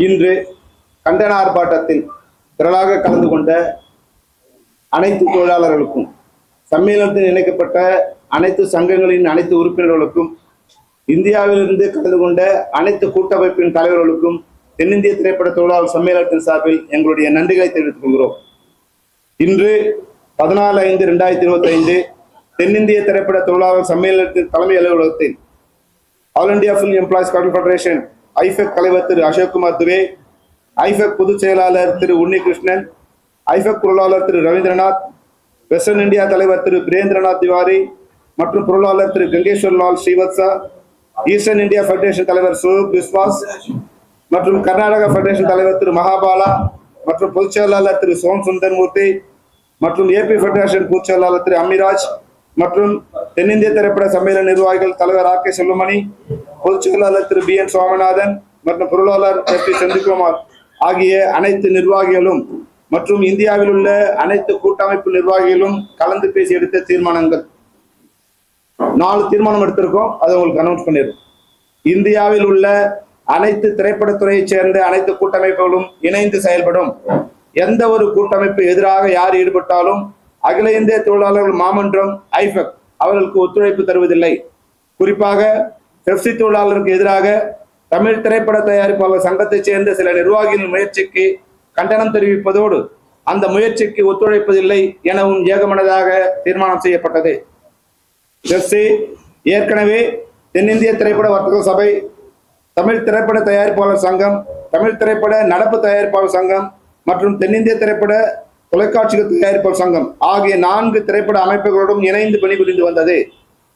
இன்று கண்டன ஆர்ப்பாட்டத்தில் திரளாக கலந்து கொண்ட அனைத்து தொழிலாளர்களுக்கும், சம்மேளனத்தில் இணைக்கப்பட்ட அனைத்து சங்கங்களின் அனைத்து உறுப்பினர்களுக்கும், இந்தியாவிலிருந்து கலந்து கொண்ட அனைத்து கூட்டமைப்பின் தலைவர்களுக்கும் தென்னிந்திய திரைப்பட தொழிலாளர் சம்மேளனத்தின் சார்பில் எங்களுடைய நன்றிகளை தெரிவித்துக் கொள்கிறோம். இன்று 14/5/2025 தென்னிந்திய திரைப்பட தொழிலாளர் சம்மேளனத்தின் தலைமை அலுவலகத்தில் all India film employees confederation AIFEC தலைவர் திரு அசோக்குமார் துபே, ஐஃபெக் பொதுச் செயலாளர் திரு உன்னிகிருஷ்ணன், ஐஃபெக் பொருளாளர் திரு ரவீந்திரநாத், வெஸ்டர்ன் இந்தியா தலைவர் திரு பிரேந்திரநாத் திவாரி மற்றும் பொருளாளர் Thiru Gangeshwar Lal Srivatsa, eastern India federation தலைவர் சுரூப் விஸ்வாஸ் மற்றும் கர்நாடகா ஃபெடரேஷன் தலைவர் திரு மகாபாலா மற்றும் பொதுச் செயலாளர் திரு சோம் சுந்தர் மூர்த்தி மற்றும் ஏபி ஃபெடரேஷன் பொதுச் செயலாளர் திரு அமிராஜ் மற்றும் தென்னிந்திய திரைப்பட சம்மேளன நிர்வாகிகள் தலைவர் ஆர் கே செல்வமணி, பொதுச் செயலாளர் திரு பி என் சுவாமிநாதன் மற்றும் பொருளாளர் எஸ் பி செந்தில்குமார் ஆகிய அனைத்து நிர்வாகிகளும் மற்றும் இந்தியாவில் உள்ள அனைத்து கூட்டமைப்பு நிர்வாகிகளும் கலந்து பேசி எடுத்த தீர்மானங்கள் 4 தீர்மானம் எடுத்திருக்கோம். அதை உங்களுக்கு அனௌன்ஸ் பண்ணிடுறோம். இந்தியாவில் உள்ள அனைத்து திரைப்படத்துறையைச் சேர்ந்த அனைத்து கூட்டமைப்புகளும் இணைந்து செயல்படும். எந்த ஒரு கூட்டமைப்பு எதிராக யார் ஈடுபட்டாலும் அகில இந்திய தொழிலாளர்கள் மாமன்றம் ஐஃபெக் அவர்களுக்கு ஒத்துழைப்பு தருவதில்லை. குறிப்பாக பெப்சி தொழிலாளருக்கு எதிராக தமிழ் திரைப்பட தயாரிப்பாளர் சங்கத்தைச் சேர்ந்த சில நிர்வாகிகளின் முயற்சிக்கு கண்டனம் தெரிவிப்பதோடு அந்த முயற்சிக்கு ஒத்துழைப்பதில்லை எனவும் ஏகமனதாக தீர்மானம் செய்யப்பட்டது. பெப்சி ஏற்கனவே தென்னிந்திய திரைப்பட வர்த்தக சபை, தமிழ் திரைப்பட தயாரிப்பாளர் சங்கம், தமிழ் திரைப்பட நடப்பு தயாரிப்பாளர் சங்கம் மற்றும் தென்னிந்திய திரைப்பட தொலைக்காட்சிகள் தயாரிப்பாளர் சங்கம் ஆகிய 4 திரைப்பட அமைப்புகளுடன் இணைந்து பணிபுரிந்து வந்தது.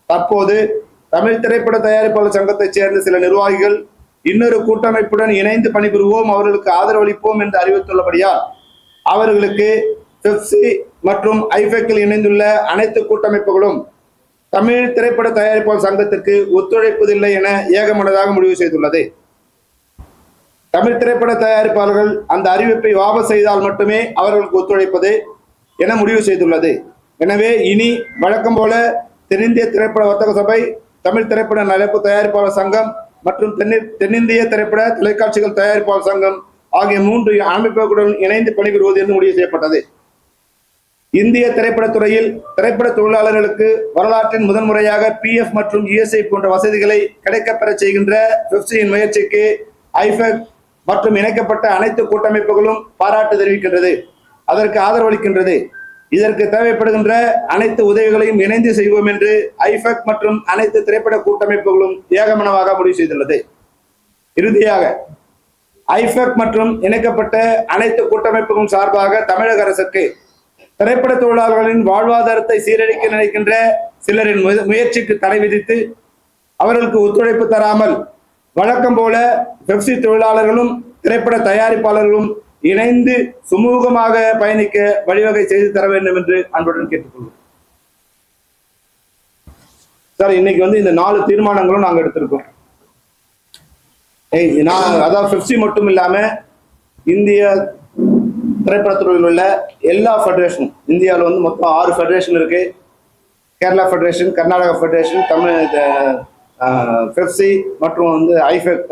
தற்போது தமிழ் திரைப்பட தயாரிப்பாளர் சங்கத்தைச் சேர்ந்த சில நிர்வாகிகள் இன்னொரு கூட்டமைப்புடன் இணைந்து பணிபுரிவோம், அவர்களுக்கு ஆதரவளிப்போம் என்று அறிவித்துள்ளபடியால் அவர்களுக்கு பெப்சி மற்றும் ஐஃபெக்கில் இணைந்துள்ள அனைத்து கூட்டமைப்புகளும் தமிழ் திரைப்பட தயாரிப்பாளர் சங்கத்திற்கு ஒத்துழைப்பதில்லை என ஏகமனதாக முடிவு செய்துள்ளது. தமிழ் திரைப்பட தயாரிப்பாளர்கள் அந்த அறிவிப்பை வாபஸ் செய்தால் மட்டுமே அவர்களுக்கு ஒத்துழைப்பது என முடிவு செய்துள்ளது. எனவே இனி வழக்கம் போல தென்னிந்திய திரைப்பட வர்த்தக சபை, தமிழ் திரைப்பட நடப்பு தயாரிப்பாளர் சங்கம் மற்றும் தென்னிந்திய திரைப்பட தொலைக்காட்சிகள் தயாரிப்பாளர் சங்கம் ஆகிய 3 அமைப்புகளுடன் இணைந்து பணிபுரிவது என்று முடிவு செய்யப்பட்டது. இந்திய திரைப்படத்துறையில் திரைப்பட தொழிலாளர்களுக்கு வரலாற்றின் முதன்முறையாக PF மற்றும் ESI போன்ற வசதிகளை கிடைக்கப்பெற செய்கின்ற பெப்சியின் முயற்சிக்கு ஐஃபெக் மற்றும் இணைக்கப்பட்ட அனைத்து கூட்டமைப்புகளும் பாராட்டு தெரிவிக்கின்றது, அதற்கு ஆதரவளிக்கின்றது. இதற்கு தேவைப்படுகின்ற அனைத்து உதவிகளையும் இணைந்து செய்வோம் என்று ஐஃபெக் மற்றும் அனைத்து திரைப்பட கூட்டமைப்புகளும் ஏகமனமாக முடிவு செய்துள்ளது. இறுதியாக ஐஃபெக் மற்றும் இணைக்கப்பட்ட அனைத்து கூட்டமைப்புகளும் சார்பாக தமிழக அரசுக்கு திரைப்பட தொழிலாளர்களின் வாழ்வாதாரத்தை சீரழிக்க நினைக்கின்ற சிலரின் முயற்சிக்கு தடை விதித்து அவர்களுக்கு ஒத்துழைப்பு தராமல் வழக்கம் போல பெப்சி தொழிலாளர்களும் திரைப்பட தயாரிப்பாளர்களும் இணைந்து சுமூகமாக பயணிக்க வழிவகை செய்து தர வேண்டும் என்று அன்புடன் கேட்டுக்கொள்வோம். சார், இன்னைக்கு இந்த 4 தீர்மானங்களும் நாங்கள் எடுத்திருக்கோம். அதாவது பெப்சி மட்டும் இல்லாம இந்திய திரைப்படத்துறையில் உள்ள எல்லா ஃபெடரேஷனும், இந்தியாவில் மொத்தம் 6 ஃபெடரேஷன் இருக்கு. கேரளா ஃபெடரேஷன், கர்நாடகா ஃபெடரேஷன், தமிழ் பெப்சி மற்றும் AIFEC,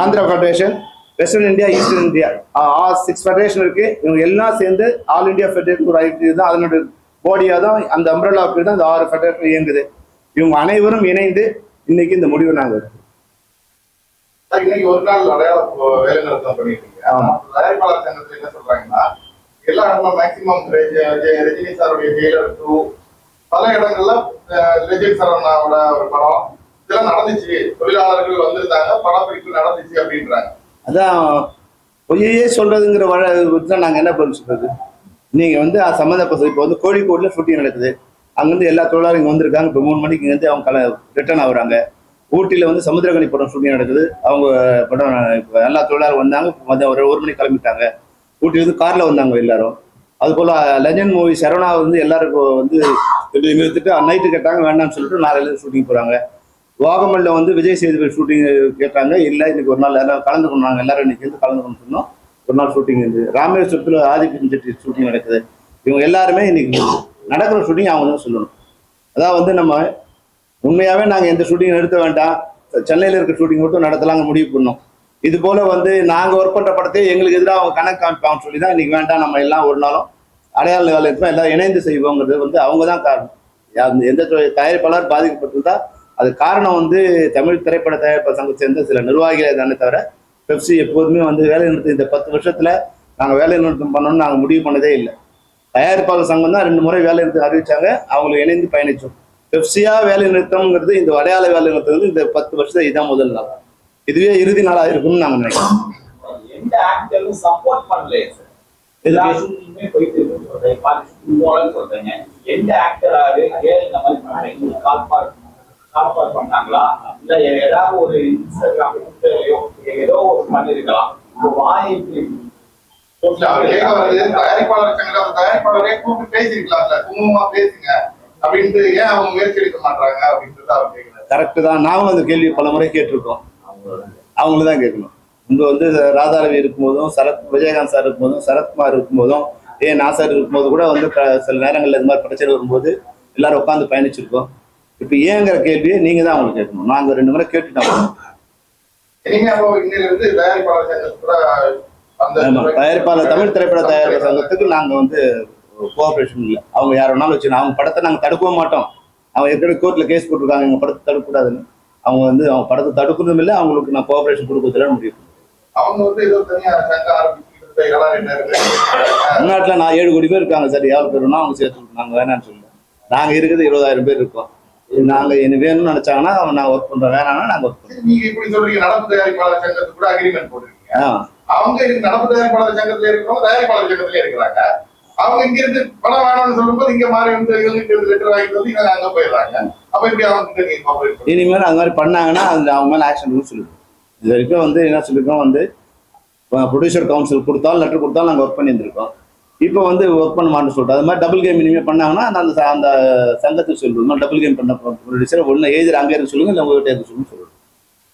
Andhra federation, western India, eastern India 6 federation இருக்கு. இவங்க எல்லாம் சேர்ந்து ஆல் இந்தியா ஃபெடரேஷன் ஒரு ஐடி தான், அதனுடைய பாடியா தான், அந்த அம்ப்ரெல்லா தான் இந்த 6 ஃபெடரேஷன் இயங்குது. இவங்க அனைவரும் இணைந்து இன்னைக்கு இந்த முடிவு நாங்கள் இன்னைக்கு ஒரு நாள் அடையாள வேலை நிறுத்தம் பண்ணிருக்கீங்க. தயாரிப்பாளர் சங்கத்துல என்ன சொல்றாங்கன்னா, எல்லா இடமும் மேக்சிமம் ரஜினி சாருடைய ஜெயிலர் 2 பல இடங்கள்ல ரஜினி சாரோட ஒரு படம் இதெல்லாம் நடந்துச்சு, தொழிலாளர்கள் வந்திருந்தாங்க, படப்பிடிப்பு நடந்துச்சு அப்படின்றாங்க. அதான் பொய்யே சொல்றதுங்கிற நாங்க என்ன பதில் சொல்றது? நீங்க சம்மந்தப்பட்ட இப்போ கோழிக்கோடுல ஷூட்டிங் நடக்குது, அங்கிருந்து எல்லா தொழிலாளர்கள் இங்க வந்திருக்காங்க. இப்போ 3 மணிக்கு இருந்து அவங்க ரிட்டர்ன் ஆகுறாங்க. ஊட்டியில் சமுத்திரகனி படம் ஷூட்டிங் நடக்குது, அவங்க படம் இப்போ எல்லா தொழிலாளர்கள் வந்தாங்க. மதியம் ஒரு 1 மணிக்கு கிளம்பிட்டாங்க. ஊட்டியிலிருந்து காரில் வந்தாங்க எல்லாரும். அதுபோல் லெஜண்ட் மூவி சரவணா எல்லாரும் நிறுத்திட்டு நைட்டு கேட்டாங்க, வேண்டாம்னு சொல்லிட்டு நாளையிலேருந்து ஷூட்டிங் போகிறாங்க. வாகமல்ல விஜய் சேதுபதி ஷூட்டிங் கேட்டாங்க, இல்லை இன்னைக்கு ஒரு நாள் எல்லாம் கலந்துக்கணும், எல்லாரும் இன்னைக்கு கலந்துக்கணும்னு சொன்னோம். ஒரு நாள் ஷூட்டிங் இருந்து ராமேஸ்வரத்தில் ஆதித்யன் செட்டி ஷூட்டிங் நடக்குது. இவங்க எல்லாருமே இன்னைக்கு நடக்கிற ஷூட்டிங் அவங்க தான் சொல்லணும். அதான் நம்ம உண்மையாகவே நாங்கள் எந்த ஷூட்டிங் நிறுத்த வேண்டாம், சென்னையில் இருக்க ஷூட்டிங் மட்டும் நடத்தலாங்க முடிவு பண்ணோம். இது போல வந்து நாங்க ஒர்க் பண்ற படத்தை எங்களுக்கு எதிராக அவங்க கணக்கு காமிப்பாங்க சொல்லி தான் இன்னைக்கு வேண்டாம் நம்ம எல்லாம் ஒரு நாளும் அடையாள வேலை இருக்கும் எல்லாம் இணைந்து செய்வோங்கிறது வந்து அவங்க தான் காரணம். எந்த தயாரிப்பாளர் பாதிக்கப்பட்டிருந்தா அது காரணம் வந்து தமிழ் திரைப்பட தயாரிப்பாளர் சங்கத்தை சேர்ந்த சில நிர்வாகிகளே தானே தவிர பெப்சி எப்போதுமே வந்து வேலை நிறுத்தம் இந்த 10 வருஷத்துல நாங்கள் வேலை நிறுத்தம் பண்ணணும்னு நாங்கள் முடிவு பண்ணதே இல்லை. தயாரிப்பாளர் சங்கம் தான் 2 முறை வேலை நிறுத்தம் அறிவிச்சாங்க, அவங்களுக்கு இணைந்து பயணிச்சோம். பெப்சியா வேலை நிறுத்தம்ங்கிறது இந்த அடையாள வேலை நிறுத்தம் வந்து இந்த 10 வருஷத்துல இதுதான் முதல் நாள், இதுவே இறுதி நாளா இருக்கும்னு நாங்க நினைக்கிறோம். எந்த ஆக்டரும் சப்போர்ட் பண்ணலையே சார், எல்லா ஷூட்டிங்குமே போயிட்டு இருக்கு சொல்றீங்க. எந்த ஆக்டராரு இந்த மாதிரி பண்ணாங்க, கால்பார் பண்ணாங்களா, இல்ல ஏதாவது ஒரு இன்ஸ்டாகிராம் ஏதோ ஒரு பண்ணிருக்கலாம். வாய்ப்பு தயாரிப்பாளர் சங்கம் தயாரிப்பாளரே கூப்பிட்டு பேசிருக்கலாம்ல, குங்குமமா பேசுங்க அப்படின்ட்டு ஏன் அவங்க முயற்சி எடுக்க மாட்டாங்க அப்படின்ட்டு அவர் கேட்கிறார். கரெக்ட் தான், நாங்களும் அந்த கேள்வி பல முறை கேட்டிருக்கோம். அவங்கள தான் கேட்கணும். இங்க வந்து ராதாரவி இருக்கும்போதும் விஜயகாந்த் சார் இருக்கும்போதும் சரத்குமார் இருக்கும்போதும் நாசர் இருக்கும்போது கூட வந்து சில நேரங்கள்ல இந்த மாதிரி பிரச்சனை வரும்போது எல்லாரும் உட்காந்து பயணிச்சிருக்கோம். இப்ப ஏங்கிற கேள்வியை நீங்க தான் அவங்களுக்கு கேட்கணும். நாங்க 2 முறை கேட்டுட்டோம். தமிழ் திரைப்பட தயாரிப்பாளர் சங்கத்துக்கு நாங்க வந்து கோஆபரேஷன் இல்லை. அவங்க யார் வேணாலும் வச்சு அவங்க படத்தை நாங்க தடுக்கவும் மாட்டோம். அவங்க ஏற்கனவே கோர்ட்ல கேஸ் போட்டிருக்காங்க எங்க படத்தை தடுக்கக்கூடாதுன்னு. அவங்க வந்து அவங்க படத்தை தடுக்கிறதும் இல்லை, அவங்களுக்கு நான் கோஆபரேஷன் கொடுக்கறதுல முடியும். அவங்க வந்து ஏதோ தனியா சங்கம் தமிழ்நாட்டுல நான் 7 கோடி பேர் இருக்காங்க சார். எவ்வளவு பேருனா அவங்க சேர்த்து நாங்க வேணாம்னு சொல்லுவோம். நாங்க இருக்கிறது 20,000 பேர் இருக்கோம். நாங்க என்ன வேணும்னு நினைச்சாங்கன்னா நான் ஒர்க் பண்றோம், வேணாம்னா நாங்க ஒர்க் பண்றோம். நீங்க இப்படி சொல்றீங்க, நடப்பு தயாரிப்பாளர் சங்கத்துக்கு கூட அக்ரிமெண்ட் போட்டுருக்கீங்க. அவங்க நடப்பு தயாரிப்பாளர் சங்கத்துல இருக்கிறவங்க தயாரிப்பாளர் சங்கத்துல இருக்கிறாங்க. அவங்க இங்க இருந்து பணம் வேணும்னு சொல்லும்போது இங்க மாதிரி வந்து லெட்டர் வாங்கிட்டு வந்து இங்க அங்க போயிடுறாங்க. அப்ப இப்படி அவங்க இனிமேல் அந்த மாதிரி பண்ணாங்கன்னா அந்த அவங்க மேல ஆக்ஷன் சொல்லிடுவோம். இது வரைக்கும் வந்து என்ன சொல்லிருக்கோம், வந்து ப்ரொடியூசர் கவுன்சில் கொடுத்தாலும் லெட்டர் கொடுத்தாலும் நாங்கள் ஒர்க் பண்ணியிருந்திருக்கோம். இப்போ வந்து ஒர்க் பண்ண மாட்டேன்னு சொல்லிட்டு அது மாதிரி டபுள் கேம் இனிமேல் பண்ணாங்கன்னா அந்த சங்கத்துக்கு சொல்லுவோம். டபுள் கேம் பண்ண ப்ரொடியூசர் ஒன்று ஏஜர் அங்கே இருந்து சொல்லுங்க, இல்லை உங்ககிட்ட இருந்து சொல்லுங்க சொல்லுவோம்.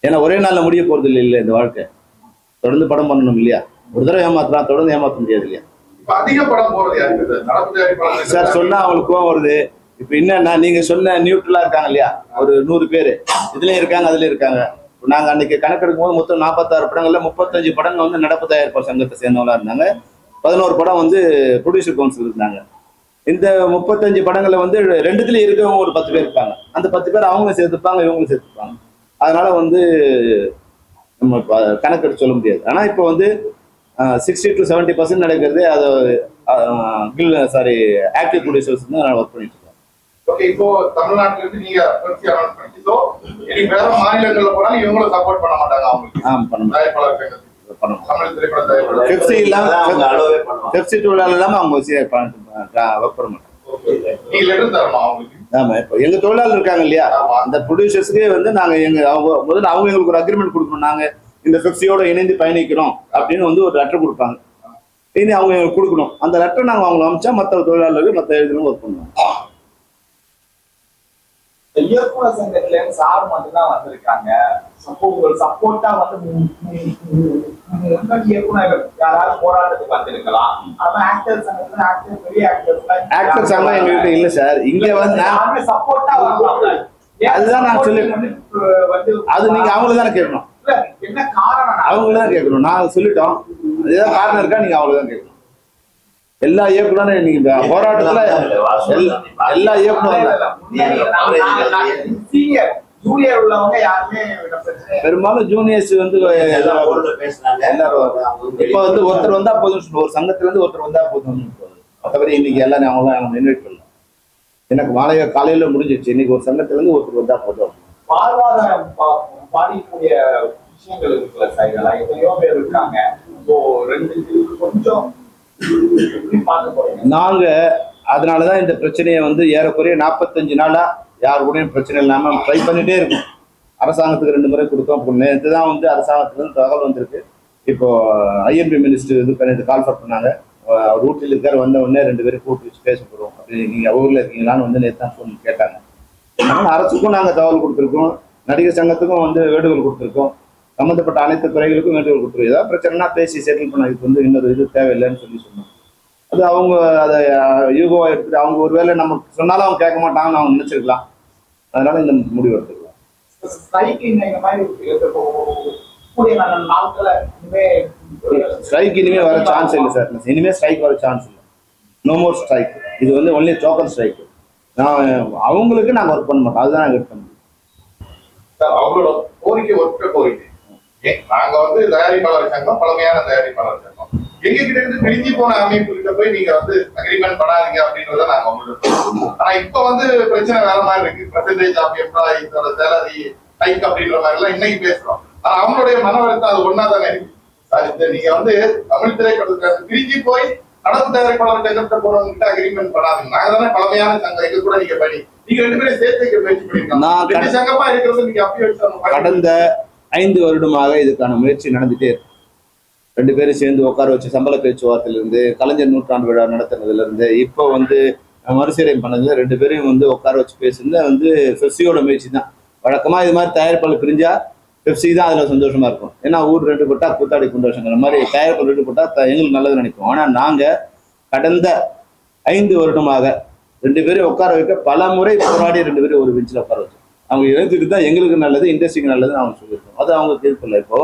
ஏன்னா ஒரே நாளில் முடிய போகிறது இல்லை இந்த வாழ்க்கை. தொடர்ந்து படம் பண்ணணும் இல்லையா? ஒரு தடவை ஏமாத்துறான், தொடர்ந்து ஏமாற்ற முடியாது இல்லையா? அதிக படம் போறது சார் சொன்னா அவங்களுக்கு கோவம் வருது. இப்போ என்னன்னா நீங்க சொன்ன நியூட்ரலா இருக்காங்க இல்லையா, ஒரு 100 பேர் இதுலயும் இருக்காங்க அதுலயும் இருக்காங்க. நாங்க அன்னைக்கு கணக்கெடுக்கும் போது மொத்தம் 46 படங்கள்ல 35 படங்கள் வந்து நடப்பு தயாரிப்பாளர் சங்கத்தை சேர்ந்தவங்களா இருந்தாங்க. 11 படம் வந்து ப்ரொடியூசர் கவுன்சில் இருந்தாங்க. இந்த 35 படங்கள்ல வந்து 2துலயும் இருக்கவங்க ஒரு 10 பேர் இருப்பாங்க. அந்த 10 பேர் அவங்களும் சேர்த்துப்பாங்க, இவங்களும் சேர்த்துப்பாங்க. அதனால வந்து நம்ம கணக்கெடுத்து சொல்ல முடியாது. ஆனா இப்போ வந்து 60 to 70% நடக்கிறது அது ஆக்டிவ் ப்ரொடியூசர்ஸ் தான் ஒர்க் பண்ணிட்டு இருக்கோம். ஓகே, இப்போ தமிழ்நாட்டுல இருந்து நீங்க வேற மாநிலங்கள்ல போனாலும் இவங்களும் சப்போர்ட் பண்ண மாட்டாங்க. அவங்களுக்கு தமிழ் திரைப்பட தயாரிப்பாளர் பெப்சி இல்லாம பெப்சி தொழிலாளர் இல்லாம அவங்க ஒர்க் பண்ண மாட்டாங்க. நீங்க லெட்டர் தரணும் அவங்களுக்கு. ஆமா, இப்போ எங்க தொழிலாளர் இருக்காங்க இல்லையா, அந்த ப்ரொடியூசர்ஸ்க்கே வந்து நாங்க முதல்ல அவங்க எங்களுக்கு ஒரு அக்ரிமெண்ட் கொடுக்கணும். நாங்க இந்த பெப்சியோட இணைந்து பயணிக்கிறோம் அப்படின்னு வந்து ஒரு லெட்டர் கொடுப்பாங்க. இனி அவங்க எங்களுக்கு கொடுக்கணும். அந்த லெட்டர் நாங்க அவங்க அமைச்சா மற்ற தொழிலாளர்கள் மற்ற எழுதிலும் ஒர்க் பண்ணுவோம். இயக்குனர் சங்கத்துல சார் மட்டும் தான் வந்திருக்காங்க. சப்போர்ட்டா வந்து இயக்குனர்கள் யாராவது போராட்டத்துக்கு வந்திருக்கலாம். ஆனா ஆக்டர் சங்கத்துல பெரிய ஆக்டர் சங்கம் எங்ககிட்ட இல்ல சார். இங்க வந்து சப்போர்ட்டா அதுதான் நான் சொல்லி அது நீங்க அவங்களுக்கு தானே கேட்கணும். என்ன காரணம் அவங்களுக்கு தான் கேட்கணும். நாங்க சொல்லிட்டோம், ஏதாவது காரணம் இருக்கா நீங்க அவங்களுக்கு தான் கேட்கணும். எல்லா இயக்குனரும் நீங்க போராட்டத்துல எல்லா இயக்குனரும் பெரும்பாலும் ஜூனியர்ஸ் வந்து எல்லாரும் இப்ப வந்து ஒருத்தர் வந்தா போதும், ஒரு சங்கத்துல இருந்து ஒருத்தர் வந்தா போதும். மற்றபடி இன்னைக்கு எல்லாரும் அவங்களாம் இன்வைட் பண்ணல. எனக்கு காலையில முடிஞ்சிச்சு. இன்னைக்கு ஒரு சங்கத்துல இருந்து ஒருத்தர் வந்தா போதும். பாதிக்கக்கூடிய விஷயங்கள் இருக்குல்ல சார், இதெல்லாம் எத்தனையோ பேர் இருக்காங்க. கொஞ்சம் நாங்க அதனாலதான் இந்த பிரச்சனையை வந்து ஏறக்குறைய 45 நாளா யாரு கூடயும் பிரச்சனை இல்லாம ட்ரை பண்ணிட்டே இருக்கும். அரசாங்கத்துக்கு 2 முறை கொடுத்தோம். நேற்று தான் வந்து அரசாங்கத்துல இருந்து தகவல் வந்திருக்கு. இப்போ ஐஎன்பி மினிஸ்டர் இது பண்ணி கால்ஃபர் பண்ணாங்க. ரூட்டில் இருக்காரு, வந்த உடனே 2 பேரும் கூப்பிட்டு வச்சு பேச போறோம். அப்படி நீங்க ஊர்ல இருக்கீங்களான்னு வந்து நேற்று தான் ஃபோன் கேட்டாங்க. அதனால அரசுக்கும் நாங்க தகவல் கொடுத்துருக்கோம், நடிகர் சங்கத்துக்கும் வந்து வேண்டுகோள் கொடுத்துருக்கோம், சம்பந்தப்பட்ட அனைத்து துறைகளுக்கும் வேண்டுகோள் கொடுத்துருக்கோம். ஏதாவது பிரச்சனைனா பேசி செட்டில் பண்ண, இதுக்கு வந்து இன்னொரு இது தேவையில்லைன்னு சொன்னோம். அது அவங்க அதை யூகோவா எடுத்துட்டு அவங்க ஒருவேளை நமக்கு சொன்னாலும் அவங்க கேட்க மாட்டாங்கன்னு அவங்க நினைச்சிருக்கலாம். அதனால இந்த முடிவு எடுத்துக்கலாம். வரக்கூடிய நாட்களை இனிமே ஸ்ட்ரைக் இனிமே வர சான்ஸ் இல்லை சார். இனிமே ஸ்ட்ரைக் வர சான்ஸ் இல்லை. No more strike. இது வந்து ஒன்லி டோக்கன் ஸ்ட்ரைக். நான் அவங்களுக்கு நாங்கள் ஒர்க் பண்ண மாட்டோம். அதுதான் நாங்கள் எடுக்க முடியும். அவங்களோட கோரிக்கை ஒற்ற கோரிக்கை. நாங்க வந்து தயாரிப்பாளர் சங்கம், பழமையான தயாரிப்பாளர் சங்கம், எங்க கிட்ட இருந்து பிரிஞ்சு போன அமைப்பு கிட்ட போய் நீங்க வந்து அக்ரிமெண்ட் பண்ணாதீங்க அப்படின்றத நாங்க உங்களுக்கு. ஆனா இப்ப வந்து பிரச்சனை வேற மாதிரி இருக்கு. பெர்சன்டேஜ் ஆஃப் எம்ப்ளாயிஸோட சேலரி ஹைக் அப்படின்ற மாதிரி எல்லாம் இன்னைக்கு பேசுறோம். ஆனா அவங்களுடைய மன வருத்தம் அது ஒன்னா தானே இருக்கு. நீங்க வந்து தமிழ் திரைப்படத்துல பிரிஞ்சு போய் நடப்பு தயாரிப்பாளர் சங்கத்தை போறவங்க கிட்ட அக்ரிமெண்ட் பண்ணாதீங்க. நாங்க தானே பழமையான சங்கம், எங்க கூட நீங்க பண்ணி நீங்க ரெண்டு பேரும் சேர்த்து பேச்சு பண்ணிருக்கோம். சங்கமா இருக்கிறது நீங்க அப்படி கடந்த 5 வருடமாக இதுக்கான முயற்சி நடந்துட்டே இருக்கு. 2 பேரும் சேர்ந்து உட்கார வச்சு சம்பள பேச்சுவார்த்தையிலிருந்து, கலைஞர் நூற்றாண்டு விழா நடத்துனதுல இருந்து, இப்போ வந்து மறுசீரமைப்பு பண்ணதுல 2 பேரையும் வந்து உட்கார வச்சு பேசுறது வந்து பெப்சியோட முயற்சி தான். வழக்கமா இது மாதிரி தயாரிப்பாளர் பிரிஞ்சா பெப்சி தான் அதுல சந்தோஷமா இருக்கும். ஏன்னா ஊர் 2 போட்டா கூத்தாடி குண்டோஷங்கிற மாதிரி தயாரிப்பாளர் 2 போட்டா எங்களுக்கு நல்லது நினைப்போம். ஆனா நாங்க கடந்த 5 வருடமாக 2 பேரும் உட்கார வைக்க பல முறை போராடி 2 பேரும் ஒரு பெஞ்சில் உட்கார வச்சோம். அவங்க எழுத்துட்டு தான் எங்களுக்கு நல்லது, இண்டஸ்ட்ரிக்கு நல்லதுன்னு அவங்க சொல்லியிருக்கோம். அது அவங்க கையெழுத்து. இப்போ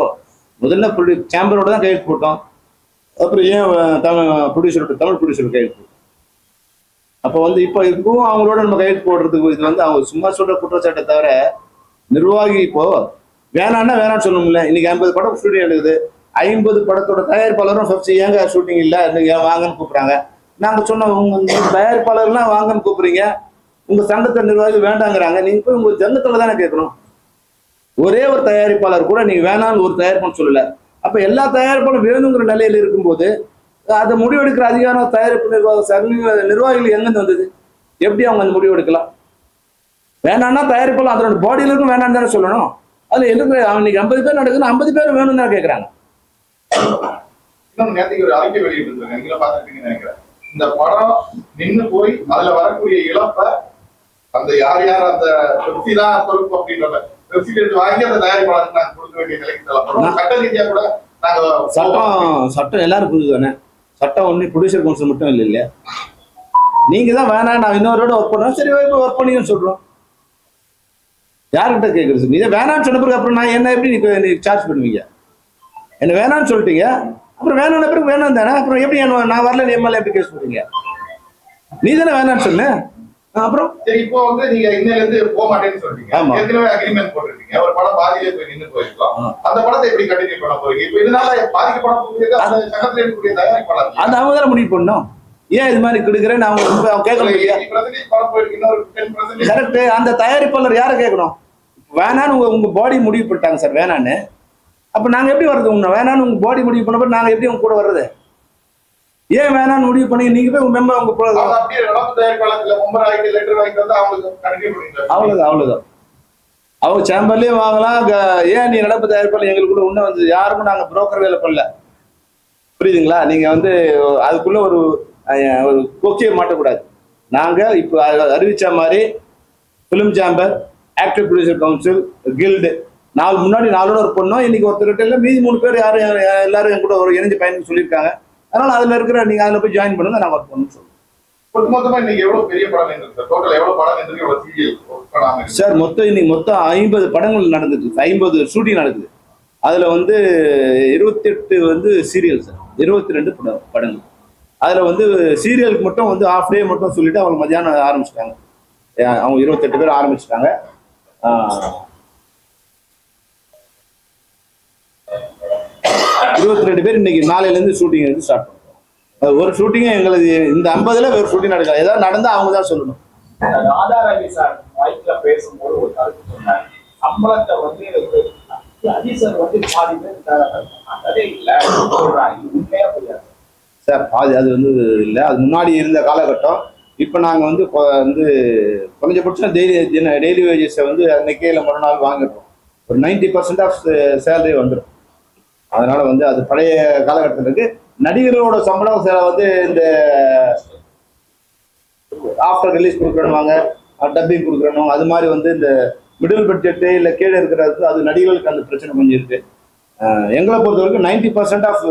முதல்ல சேம்பரோட தான் கையெழுத்து போட்டோம். அப்புறம் ஏன் தமிழ் ப்ரொடியூசரோட கையெழுத்து. அப்போ வந்து இப்பவும் அவங்களோட நம்ம கையெழுத்து போடுறதுக்கு இது வந்து அவங்க சும்மா சொல்ற குற்றச்சாட்டை தவிர, நிர்வாகி இப்போ வேணான்னா வேணான்னு சொல்லணும்ல. இன்னைக்கு 50 படம் ஷூட்டிங் எடுக்குது. 50 படத்தோட தயாரிப்பாளரும் பெப்சி ஏங்க ஷூட்டிங் இல்லை வாங்கன்னு கூப்பிடுறாங்க. நாங்க சொன்னோம், உங்க தயாரிப்பாளர்லாம் வாங்கன்னு கூப்பிடுறீங்க, உங்க சங்கத்தை நிர்வாகி வேண்டாங்கிறாங்க. நீங்க போய் உங்க சங்கத்துல தானே கேட்கணும். ஒரே ஒரு தயாரிப்பாளர் கூட நீங்க வேணான்னு ஒரு தயாரிப்பாளர் சொல்லல. அப்ப எல்லா தயாரிப்பாளரும் வேணுங்கிற நிலையில இருக்கும்போது அதை முடிவெடுக்கிற அதிகாரம் தயாரிப்பு நிர்வாகிகள் எங்கிருந்து வந்தது? எப்படி அவங்க அந்த முடிவு எடுக்கலாம்? வேணான்னா தயாரிப்பாளர் அதோட பாடியில இருக்கும் வேணான்னு தானே சொல்லணும். அதுல எதுக்கு இன்னைக்கு 50 பேர் நடக்குதுன்னு 50 பேர் வேணும்னு தான் கேட்கறாங்க. இன்னும் நேற்றுக்கு ஒரு அறிக்கை வெளியிட்டு இருக்காங்க, நீங்களும் பார்த்துருக்கீங்கன்னு நினைக்கிறேன். இந்த படம் நின்று போய் அதுல வரக்கூடிய இழப்பை அந்த யார் அந்த பெப்சி தான் பொறுப்பு அப்படின்ற பெப்சி வாங்கி அந்த தயாரிப்பாளருக்கு நாங்க கொடுக்க வேண்டிய நிலைக்கு தள்ளப்படும். சட்ட ரீதியா கூட நாங்க சட்டம் எல்லாரும் புரியுது தானே. சட்டம் ஒண்ணு ப்ரொடியூசர் கவுன்சில் மட்டும் இல்லை இல்லையா? நீங்க தான் வேணாம் நான் இன்னொரு ஒர்க் பண்றோம், சரி ஒர்க் பண்ணின்னு சொல்றோம். யாருக்கிட்ட கேட்கறது? நீ வேணான்னு சொன்ன பிறகு அப்புறம் நான் என்ன எப்படி நீ சார்ஜ் பண்ணுவீங்க? என்ன வேணான்னு சொல்லிட்டீங்க, அப்புறம் வேணாம் பிறகு வேணாம் தானே, அப்புறம் எப்படி நான் வரல எம்எல்ஏ எப்படி கேஸ் போடுறீங்க? நீ தானே வேணான்னு சொன்ன. அப்புறம் சரி, இப்போ வந்து நீங்க இன்னைல இருந்து போக மாட்டேன்னு சொல்றீங்க. ஏற்கனவே அக்ரிமெண்ட் போட்டுருக்கீங்க. ஒரு படம் பாதியிலே போய் நின்று போயிருக்கோம். அந்த படத்தை எப்படி கண்டினியூ பண்ண போறீங்க? இப்போ இதனால பாதிக்கப்பட போகிறது அந்த சங்கத்துல இருக்கக்கூடிய தயாரிப்பாளர். அது அவங்க தானே முடிவு பண்ணோம். ஏன் இது மாதிரி கொடுக்குறேன்னு அவங்க கேட்கணும் இல்லையா? கரெக்ட். அந்த தயாரிப்பாளர் யாரை கேட்கணும்? வேணான்னு உங்க பாடி முடிவு பண்ணிட்டாங்க சார் வேணான்னு. அப்ப நாங்க எப்படி வர்றது? உங்க வேணான்னு உங்க பாடி முடிவு பண்ண நாங்க எப்படி உங்க கூட வர்றது? ஏன் வேணான்னு முடிவு பண்ணி நீங்க போய் உங்க மெம்பர் உங்க அவ்வளவுதான். அவங்க சேம்பர்லயே வாங்கலாம். ஏன் நீ நடப்பு தயாரிப்பாளர் எங்களுக்குள்ள உன்ன வந்து யாருக்கும் நாங்க புரோக்கர் வேலை பண்ணல. புரியுதுங்களா? நீங்க வந்து அதுக்குள்ள ஒரு கொக்கியை மாட்டக்கூடாது. நாங்க இப்ப அறிவிச்ச மாதிரி film chamber, actor producer council, guild முன்னாடி 4 ஒர்க் பண்ணோம். இன்னைக்கு ஒருத்தர்கிட்ட இல்லை, மீதி 3 பேர் யாரும் எல்லாரும் என் கூட ஒரு இணைஞ்சு பயணம் சொல்லியிருக்காங்க. அதனால அதுல இருக்கிற நீங்க அதுல போய் ஜாயின் பண்ணுங்க, நான் ஒர்க் பண்ணணும்னு சொல்லுவேன். மொத்தமா இன்னைக்கு எவ்வளவு பெரிய படம் இருக்கு? டோட்டல் எவ்வளவு படம் இருக்கு? எவ்வளவு சீரியல் ஒர்க் பண்ணாம சார் இன்னைக்கு மொத்தம் 50 படங்கள் நடந்துட்டு 50 ஷூட்டிங் நடக்குது. அதுல வந்து 28 வந்து சீரியல் சார், 22 படங்கள். அதுல வந்து சீரியலுக்கு மட்டும் வந்து ஹாஃப் டே மட்டும் சொல்லிட்டு அவங்க மத்தியானம் ஆரம்பிச்சிட்டாங்க. அவங்க 28 பேர் ஆரம்பிச்சிட்டாங்க. 22 பேர் இன்னைக்கு நாளையில இருந்து ஷூட்டிங் வந்து ஸ்டார்ட் பண்ணுறோம். ஒரு ஷூட்டிங்கே எங்களுக்கு இந்த 50ல ஒரு ஷூட்டிங் நடக்காது. ஏதாவது நடந்தா அவங்க தான் சொல்லணும். ராதா ரவி சார் மைக்ல பேசும்போது ஒரு கருத்து சொன்னார். சம்பளத்தை வந்து சார் வந்து பாதி பேர் அதே இல்லை சொல்றாங்க. உண்மையா புரியாது சார். பாதி அது வந்து இல்லை, அது முன்னாடி இருந்த காலகட்டம். இப்போ நாங்கள் வந்து குறைஞ்சபட்சம் டெய்லி வேஜஸை வந்து அன்னைக்கே இல்லை மறுநாள் வாங்கிடுறோம். ஒரு 90% ஆஃப் சேலரி வந்துடும். அதனால வந்து அது பழைய காலகட்டத்தில் இருக்கு. நடிகர்களோட சம்பளம் வந்து இந்த ஆஃப்டர் ரிலீஸ் கொடுக்குறவாங்க, டப்பிங் கொடுக்குறோம். அது மாதிரி வந்து இந்த மிடில் பட்ஜெட்டு இல்லை கீழே இருக்கிறது அது நடிகர்களுக்கு அந்த பிரச்சனை கொஞ்சம் இருக்கு. எங்களை பொறுத்த வரைக்கும் 90% ஆஃப்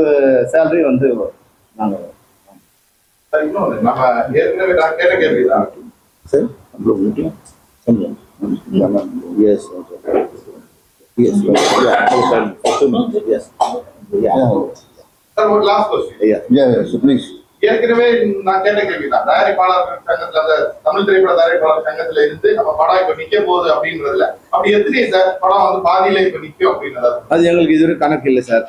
சேலரி வந்து நாங்கள் நம்ம ஏற்கனவே நான் கேட்ட கேள்விதான் sir. Yes, yes. Yeah. Sir ஒரு last question. Yeah. Yes, please. ஏற்கனவே நான் கேட்ட கேள்விதான். தயாரிப்பாளர் சங்கத்துல, அந்த தமிழ் திரைப்பட தயாரிப்பாளர் சங்கத்துல இருந்து நம்ம படம் இப்ப நிக்க போகுது அப்படின்றதுல அப்படி எத்தனை சார் படம் வந்து பாதியில இப்ப நிக்கும் அப்படின்றத அது எங்களுக்கு இதுவரை கணக்கு இல்லை சார்.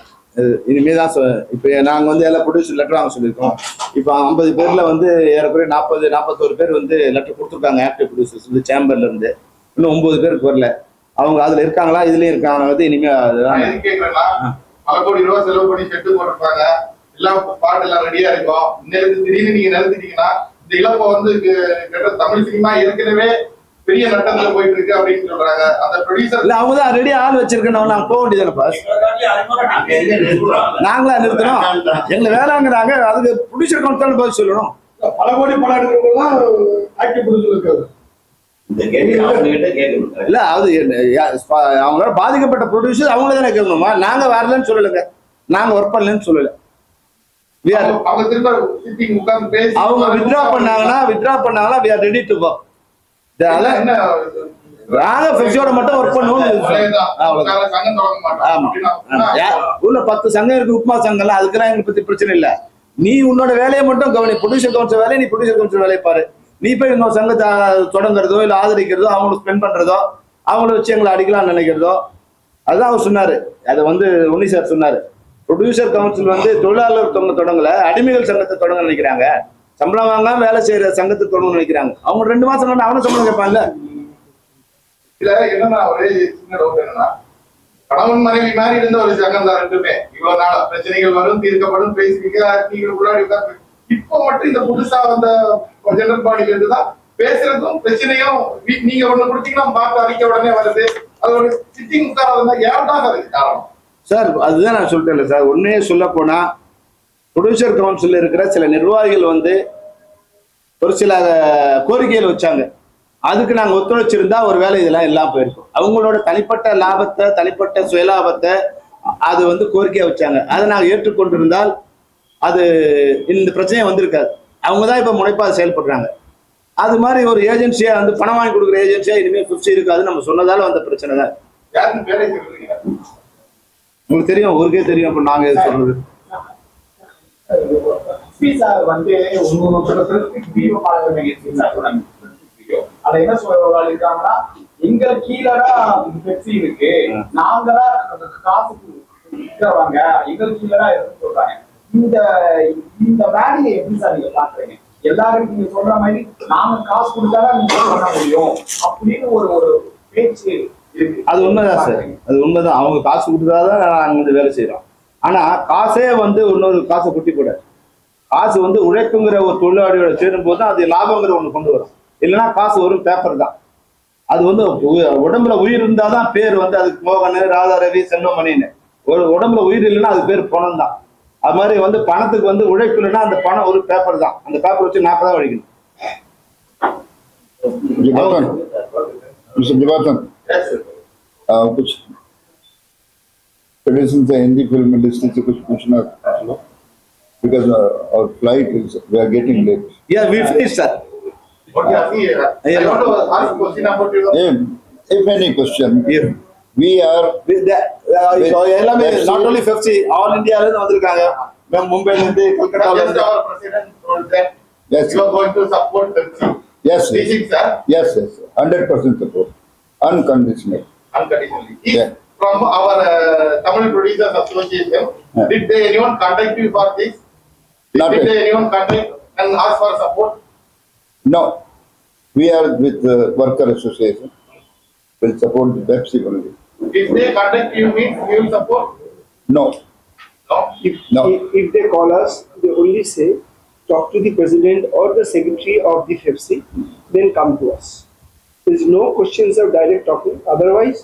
இனிமே தான் இப்போ நாங்கள் வந்து எல்லாம் ப்ரொடியூசர் லெட்டர் வாங்க சொல்லியிருக்கோம். இப்போ 50 பேர்ல வந்து ஏறக்குறைய 41 பேர் வந்து லெட்டர் கொடுத்துருக்காங்க. ஆக்டிவ் ப்ரொடியூசர்ஸ் வந்து சேம்பர்ல இருந்து இன்னும் 9 பேருக்கு வரல. அவங்க அதுல இருக்காங்களா இதுலயும் இருக்காங்க வந்து இனிமே நான் எது கேக்குறேன்னா, பல கோடி ரூபாய் செலவு பண்ணி செட்டு போட்டிருப்பாங்க, எல்லாம் பாட்டு எல்லாம் ரெடியா இருக்கும். இன்னும் திடீர்னு நீங்க நிறுத்திட்டீங்கன்னா இந்த இழப்பை வந்து கேட்ட தமிழ் சினிமா ஏற்கனவே பெரிய நட்டத்துல போயிட்டு இருக்கு அப்படின்னு சொல்றாங்க. அந்த ப்ரொடியூசர் இல்ல அவங்க தான் ரெடியா ஆள் வச்சிருக்கணும். நாங்க போக வேண்டியதானப்பா. நாங்களா நிறுத்தணும். எங்களை வேளாங்கிறாங்க. அதுக்கு ப்ரொடியூசர் கவுன்சில் பதில் சொல்லணும். பல கோடி படம் எடுக்கிறவங்கலாம் ஆக்டிவ் ப்ரொடியூசர் இருக்காது. இல்ல அது அவங்களோட பாதிக்கப்பட்ட ப்ரொடியூசர் அவங்கள தானே கேட்கணுமா? நாங்க வரலன்னு சொல்லலைங்க. நாங்க ஒர்க் பண்ணலன்னு சொல்லல. அவங்க திரும்ப சிட்டிங் உட்கார்ந்து பேசி அவங்க வித்ட்ரா பண்ணாங்கன்னா we are ready to go. அதான் என்ன நாங்க ஃபெக்ஸோட மட்டும் ஒர்க் பண்ணுவோம். அவ்வளவுதான். சங்கம் தொடங்க மாட்டோம் ஆமா. அப்படின்னா உள்ள 10 சங்கம் இருக்கு, உப்மா சங்கம்ல. அதுக்கெல்லாம் எங்களை பத்தி பிரச்சனை இல்ல. நீ உன்னோட வேலையை மட்டும் கவனி. ப்ரொடியூசர் கவுன்சில் வேலையை நீ ப்ரொடியூசர் கவுன்சில் வேலையை பாரு. நீ போய் இன்னொரு சங்கத்தை தொடங்குறதோ இல்ல ஆதரிக்கிறதோ அவங்களுக்கு ஸ்பெண்ட் பண்றதோ அவங்கள வச்சு எங்களை அடிக்கலாம்னு நினைக்கிறதோ அதுதான் அவர் சொன்னாரு. அதை வந்து உன்னி சார் சொன்னாரு. ப்ரொடியூசர் கவுன்சில் வந்து தொழிலாளர் தொடங்கல, அடிமைகள் சங்கத்தை தொடங்க நினைக்கிறாங்க. சம்பளம் வாங்காம வேலை செய்யற சங்கத்தை தொடங்க நினைக்கிறாங்க. அவங்க 2 மாசம் கொண்டு அவனும் சம்பளம் கேட்பான்ல. இதுல என்னன்னா ஒரே சின்ன டவுட் என்னன்னா, கணவன் மனைவி மாதிரி இருந்த ஒரு சங்கம் தான் ரெண்டுமே. இவ்வளவு நாள் பிரச்சனைகள் வரும், தீர்க்கப்படும், பேசுவீங்க, நீங்க முன்னாடி உட்கார்ந்து. இப்போ மட்டும் இந்த புதுசா வந்த ஜெனரல் பாடியில இருந்துதான் பேசுறதும் பிரச்சனையும் நீங்க ஒண்ணு கொடுத்தீங்கன்னா பார்த்து அறிக்கை உடனே வருது. அது ஒரு சிட்டிங் உட்காரதுன்னா ஏன்டா அதுக்கு காரணம்? சார் அதுதான் நான் சொல்லிட்டேன் சார். உண்மையே சொல்ல போனா ப்ரொடியூசர் கவுன்சில் இருக்கிற சில நிர்வாகிகள் வந்து ஒரு சில கோரிக்கைகள் வச்சாங்க. அதுக்கு நாங்கள் ஒத்துழைச்சிருந்தா ஒரு வேலை இதெல்லாம் எல்லாம் போயிருக்கும். அவங்களோட தனிப்பட்ட லாபத்தை, தனிப்பட்ட சுயலாபத்தை அது வந்து கோரிக்கையா வச்சாங்க. அதை நாங்கள் ஏற்றுக்கொண்டிருந்தால் அது இந்த பிரச்சனையே வந்திருக்காது. அவங்க தான் இப்போ முனைப்பா செயல்படுறாங்க. அது மாதிரி ஒரு ஏஜென்சியா வந்து பணம் வாங்கி கொடுக்குற ஏஜென்சியா இனிமேல் 50 இருக்காது. நம்ம சொன்னதால வந்த பிரச்சனை தான். யாருன்னு பேரை சொல்றீங்க? உங்களுக்கு தெரியும், ஊருக்கே தெரியும். அப்ப நாங்க எது சொல்றது? வந்து அதை என்ன சொல்லிருக்காங்கன்னா, எங்களுக்கு கீழடா பெப்சி இருக்கு, நாங்களா காசுக்கு விற்கிறவங்க, எங்களுக்கு கீழடா இருக்குன்னு சொல்றாங்க. இந்த வேலையை எப்படி சார் நீங்க பாக்குறீங்க? எல்லாரும் நீங்க சொல்ற மாதிரி நாம காசு கொடுத்தாதான் நீங்க பண்ண முடியும் அப்படின்னு ஒரு பேச்சு இருக்கு. அது உண்மைதான் சார். அது உண்மைதான். அவங்க காசு கொடுத்தாதான் நாங்க வந்து வேலை செய்யறோம். ஆனா காசே வந்து இன்னொரு காசை குட்டி போடாது. காசு வந்து உழைப்புங்கிற ஒரு தொழிலாளியோட சேரும் போது அது லாபங்கிற ஒண்ணு கொண்டு வரும். இல்லைன்னா காசு ஒரு பேப்பர் தான். அது வந்து உடம்புல உயிர் இருந்தாதான் பேர் வந்து அதுக்கு மோகன், ராதா ரவி, செல்வமணின்னு. ஒரு உடம்புல உயிர் இல்லைன்னா அது பேர் பணம் தான். அது மாதிரி வந்து பணத்துக்கு வந்து உழைப்பு இல்லைன்னா அந்த பணம் ஒரு பேப்பர் தான். அந்த பேப்பர் வச்சு நாக்க தான் வழிக்கணும். Mr. Jabatan, कुछ फेडरेशन से हिंदी फिल्म इंडस्ट्री से कुछ पूछना है because our flight is we are getting late. Yeah, we finished, sir. Okay, I want to ask a question about your If any question, Yeah. we are எல்லாமே not only 50 all இந்தியால இருந்து வந்திருக்காங்க. மும்பைல இருந்து, கல்கட்டால just இருந்து. our president told that Yes. you are going to support Pepsi. yes, This is sir, yes, 100% support, unconditional. unconditionally. Yeah. From our Tamil Producers Association, Yeah. did they anyone contact you for this? Not Did yet. they anyone contact and ask for support? No, we are with the worker association. Will support the Pepsi only. If they contact you, means you will support? No, No. no. If they call us, they only say, talk to the president or the secretary of the FEPSI, then come to us. There is no questions of direct talking. Otherwise,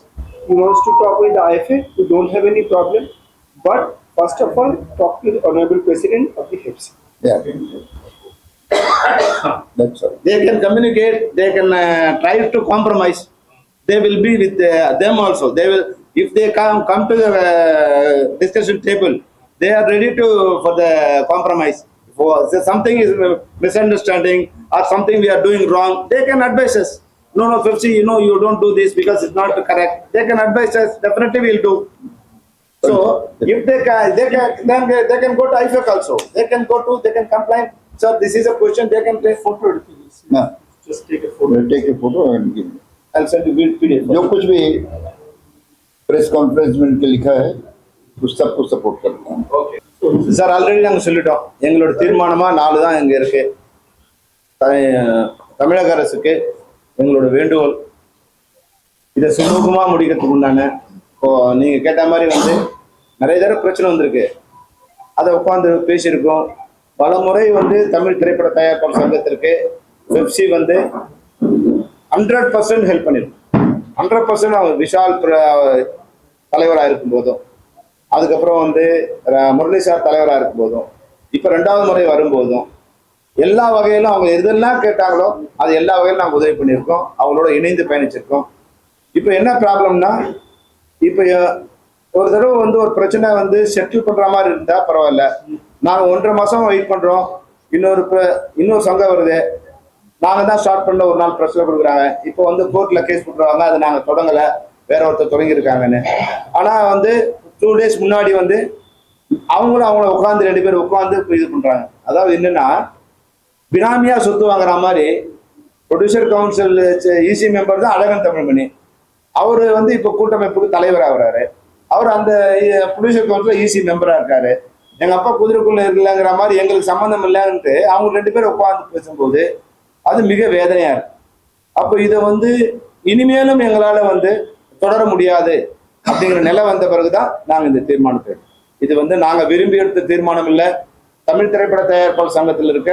he wants to talk with the IFA, we don't have any problem. But first of all, talk to the honorable president of the FEPSI. Yeah. That's all. They can communicate, they can try to compromise. They will be with them also. They will, if they come to the discussion table, they are ready to for the compromise. If something is misunderstanding or something we are doing wrong, they can advise us. no, Pepsi, you don't do this because it's not correct. They can advise us, definitely we'll do. So if they can go to IFAC also. They can complain. Sir, this is a question, they can take photo. No, Just take a photo. we'll take a photo and give you. I'll send you PDF. जो कुछ भी press conference में इनके लिखा है उस सबको support करता हूँ. ஓகே. சார் ஆல்ரெடி நாங்கள் சொல்லிட்டோம், எங்களோட தீர்மானமா 4 தான் இங்க இருக்கு. தமிழக அரசுக்கு எங்களோட வேண்டுகோள், இதை சுமூகமா முடிக்கிறதுக்கு உண்டான, இப்போ நீங்க கேட்ட மாதிரி வந்து நிறைய தடவை பிரச்சனை வந்திருக்கு, அதை உட்காந்து பேசியிருக்கோம். பல முறை வந்து தமிழ் திரைப்பட தயாரிப்பாளர் சங்கத்திற்கு பெப்சி வந்து 100% ஹெல்ப் பண்ணிருக்கு. 100% அவர் விஷால் தலைவராக இருக்கும் போதும், அதுக்கப்புறம் வந்து முரளி சார் தலைவராக இருக்கும் போதும், இப்போ 2வது முறை வரும்போதும் எல்லா வகையிலும் அவங்க எதெல்லாம் கேட்டாங்களோ அது எல்லா வகையிலும் நாங்கள் உதவி பண்ணியிருக்கோம், அவங்களோட இணைந்து பயணிச்சிருக்கோம். இப்போ என்ன ப்ராப்ளம்னா, இப்போ ஒரு தடவை வந்து ஒரு பிரச்சனை வந்து செட்டில் பண்ற மாதிரி இருந்தா பரவாயில்ல, நாங்கள் 1.5 மாசம் வெயிட் பண்றோம், இன்னொரு சங்கம் வருது, நாங்கள் தான் ஸ்டார்ட் பண்ண ஒரு நாள் பிரச்சனை கொடுக்குறாங்க, இப்போ வந்து கோர்ட்ல கேஸ் போட்டுருவாங்க, அதை நாங்கள் தொடங்கலை, வேற ஒருத்தர் தொடங்கியிருக்காங்கன்னு. ஆனால் வந்து 2 days முன்னாடி வந்து அவங்கள உட்காந்து 2 பேர் உட்காந்து இது பண்றாங்க. அதாவது என்னன்னா, பினாமியா சொத்து வாங்குற மாதிரி ப்ரொடியூசர் கவுன்சில் இசி மெம்பர் தான் அழகன் தமிழ்மணி, அவரு வந்து இப்போ கூட்டமைப்புக்கு தலைவர் ஆகுறாரு, அவர் அந்த ப்ரொடியூசர் கவுன்சில் இசி மெம்பரா இருக்காரு. எங்க அப்பா குதிரைக்குள்ள இருக்கலங்கிற மாதிரி எங்களுக்கு சம்மந்தம் இல்லைன்ட்டு அவங்க 2 பேர் உட்காந்து பேசும்போது அது மிக வேதனையா இருக்கு. அப்போ இதை வந்து இனிமேலும் எங்களால வந்து தொடர முடியாது அப்படிங்கிற நிலை வந்த பிறகுதான் நாங்க இந்த தீர்மானத்தை, இது வந்து நாங்க விரும்பி எடுத்த தீர்மானம் இல்லை. தமிழ் திரைப்பட தயாரிப்பாளர் சங்கத்தில் இருக்க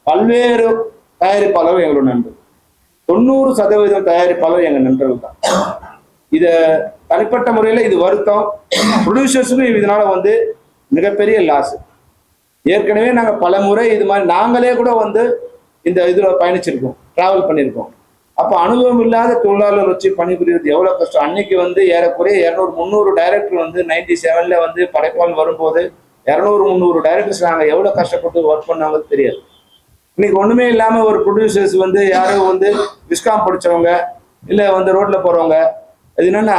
பல்வேறு தயாரிப்பாளர்கள் எங்களோட நண்பர், 90% தயாரிப்பாளர் எங்க நண்பர்கள் தான். இத தனிப்பட்ட முறையில இது வருத்தம், ப்ரொடியூசர்ஸுக்கும் இதனால வந்து மிகப்பெரிய லாஸ். ஏற்கனவே நாங்க பல முறை இது மாதிரி நாங்களே கூட வந்து இந்த இதுல பயணிச்சிருக்கோம், டிராவல் பண்ணியிருக்கோம். அப்ப அனுபவம் இல்லாத தொழிலாளர் வச்சு பணிபுரிவது எவ்வளவு கஷ்டம். அன்னைக்கு வந்து ஏறக்குறைய 200-300 டைரக்டர் வந்து 97ல வந்து படைப்பாளர் வரும்போது 200-300 டைரக்டர்ஸ் நாங்க எவ்வளவு கஷ்டப்பட்டு ஒர்க் பண்ணாங்க தெரியாது. இன்னைக்கு ஒண்ணுமே இல்லாம ஒரு ப்ரொடியூசர்ஸ் வந்து யாரோ வந்து விஸ்காம் படிச்சவங்க இல்ல வந்து ரோட்ல போறவங்க, அது என்னன்னா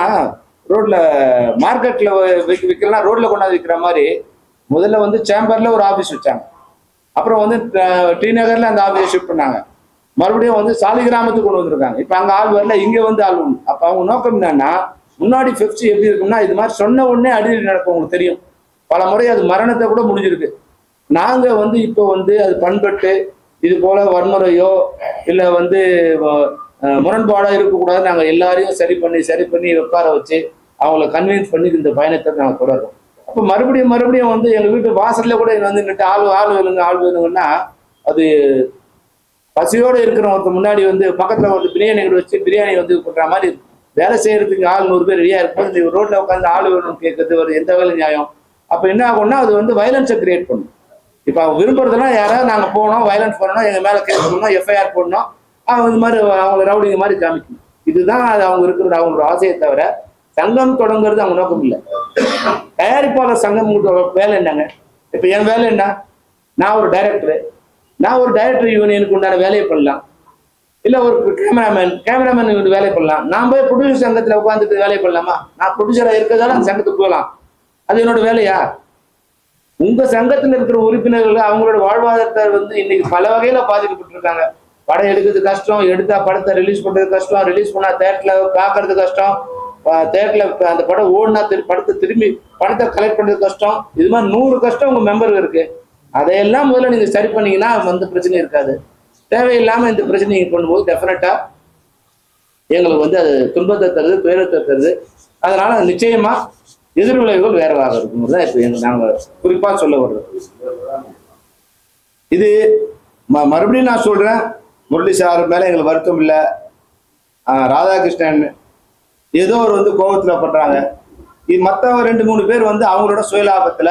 ரோட்ல மார்க்கெட்ல விற்கலாம், ரோட்ல கொண்டாந்து விற்கிற மாதிரி முதல்ல வந்து சேம்பர்ல ஒரு ஆபீஸ் வச்சாங்க, அப்புறம் வந்து டி நகர்ல அந்த ஆபீஸை ஷிஃப்ட் பண்ணாங்க, மறுபடியும் வந்து சாலிகிராமத்துக்கு கொண்டு வந்திருக்காங்க. இப்ப அங்க ஆள் வரல, இங்க வந்து ஆள் உண்டு. அப்ப அவங்க நோக்கம் என்னன்னா, முன்னாடி பெப்சி எப்படி இருக்கும்னா, இது மாதிரி சொன்ன உடனே அடிக்கடி நடக்கும், உங்களுக்கு தெரியும், பல முறை அது மரணத்தை கூட முடிஞ்சிருக்கு. நாங்க வந்து இப்போ வந்து அது பண்பட்டு இது போல வன்முறையோ இல்ல வந்து முரண்பாடா இருக்கக்கூடாது, நாங்க எல்லாரையும் சரி பண்ணி உட்கார வச்சு அவங்கள கன்வின்ஸ் பண்ணி இந்த பயணத்தை நாங்க தொடர்றோம். அப்ப மறுபடியும் வந்து எங்க வீட்டு வாசல்ல கூட வந்து நின்று ஆள் வேணுங்கன்னா, அது பசியோடு இருக்கிற ஒருத்தர் முன்னாடி வந்து பக்கத்துல ஒரு பிரியாணி வச்சு பிரியாணி வந்து பண்ற மாதிரி வேலை செய்யறதுக்கு ஆள் 100 பேர் ரெடியா இருக்கும், நீங்க ரோட்ல உட்காந்து ஆள் வேணும்னு கேட்கறது ஒரு எந்த வேலை நியாயம்? அப்ப என்ன ஆகும்னா, அது வந்து வயலன்ஸை கிரியேட் பண்ணும். இப்ப அவங்க விரும்புறதுலாம் யாராவது நாங்க போனோம் வயலன்ஸ் பண்ணணும், எங்க மேல கேஸ் பண்ணணும், எஃப்ஐஆர் போடணும், அவங்க இந்த மாதிரி அவங்களை ரவுடிங்க மாதிரி காமிக்கணும். இதுதான் அது அவங்க இருக்கிறது அவங்களோட ஆசையை தவிர சங்கம் தொடங்குறது அவங்க நோக்கம் இல்லை. தயாரிப்பாளர் சங்கம் வேலை என்னங்க? இப்ப என் வேலை என்ன? நான் ஒரு டைரக்டர் யூனியனுக்கு உண்டான வேலையை பண்ணலாம், இல்ல ஒரு கேமராமேன் வேலை பண்ணலாம். நான் போய் ப்ரொடியூசர் சங்கத்துல உட்காந்துட்டு வேலை பண்ணலாமா? நான் ப்ரொடியூசரா இருக்கிறதால அந்த சங்கத்துக்கு போகலாம், அது என்னோட வேலையா? உங்க சங்கத்துல இருக்கிற உறுப்பினர்கள் அவங்களோட வாழ்வாதாரத்தை வந்து இன்னைக்கு பல வகையில பாதிக்கப்பட்டிருக்காங்க. படம் எடுக்கிறது கஷ்டம், எடுத்தா படத்தை ரிலீஸ் பண்றது கஷ்டம், ரிலீஸ் பண்ணா தேட்டர்ல பாக்குறது கஷ்டம், தேட்டர்ல அந்த படம் ஓடினா படத்தை கலெக்ட் பண்றது கஷ்டம். இது மாதிரி 100 கஷ்டம் உங்க மெம்பருக்கு இருக்கு. அதையெல்லாம் முதல்ல நீங்க சரி பண்ணீங்கன்னா வந்து பிரச்சனை இருக்காது. தேவையில்லாம இந்த பிரச்சனை நீங்க பண்ணும்போது டெஃபினட்டா எங்களுக்கு வந்து அது துன்பத்தை தருது, துயரத்தை தருது. அதனால நிச்சயமா எதிர்விளைவுகள் வேறவாக இருக்கும் தான் இப்ப நாங்க குறிப்பா சொல்ல வர்றோம். இது மறுபடியும் நான் சொல்றேன், முரளி சார் மேல எங்களுக்கு வருத்தம் இல்லை, ராதாகிருஷ்ணன் ஏதோ ஒரு வந்து கோபத்துல பண்றாங்க, இது மற்ற 2-3 பேர் வந்து அவங்களோட சுயலாபத்துல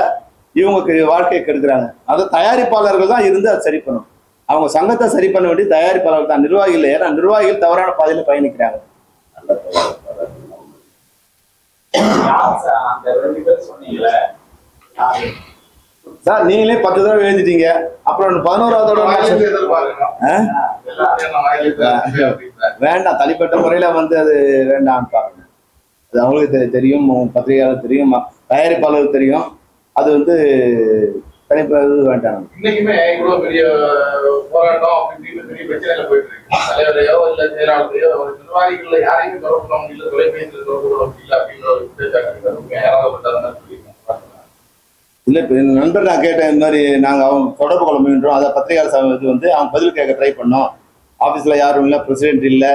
இவங்களுக்கு வாழ்க்கையை கெடுக்கிறாங்க. அது தயாரிப்பாளர்கள் தான் இருந்து அதை சரி பண்ணணும். அவங்க சங்கத்தை சரி பண்ண வேண்டிய தயாரிப்பாளர்கள் தான், நிர்வாகிகள். ஏன்னா நிர்வாகிகள் தவறான பாதையில பயணிக்கிறாங்க. அந்த 2 பேர் சொன்னீங்களே, சார் நீங்களே 10 தடவை எழுதிட்டீங்க, அப்புறம் 11வது தடவை வாயிலிருந்து எதிர்பார்க்கணும். ஆ? எல்லாத்தையும் நான் வாயிலிருந்து அப்படின்றாரு. வேண்டாம், தனிப்பட்ட முறையில வந்து அது வேண்டாம் பாருங்க. அது அவங்களுக்கு தெரியும், பத்திரிகையாளர் தெரியும், தயாரிப்பாளருக்கு தெரியும். அது வந்து தனிப்பட்ட வேண்டாம். இன்னைக்குமே இவ்வளவு பெரிய போராட்டம் அப்படின்னு பெரிய பிரச்சனையில போயிட்டு இருக்கு. தலைவரையோ இல்ல செயலாளரையோ ஒரு நிர்வாகிகள்ல யாரையுமே தொடர்பு பண்ண முடியல, தொலைபேசியில் தொடர்பு கொள்ள முடியல அப்படின்ற ஒரு குற்றச்சாட்டு யாராவது சொல்லியிருக்காங்க. இல்லை, இப்போ என் நண்பர் நான் கேட்டேன், இந்த மாதிரி நாங்கள் அவங்க தொடர்பு கொள்ள முயன்றோம், அதை பத்திரிகையாளர் சங்கம் வந்து அவங்க பதில் கேட்க ட்ரை பண்ணோம். ஆஃபீஸில் யாரும் இல்லை, பிரசிடென்ட் இல்லை,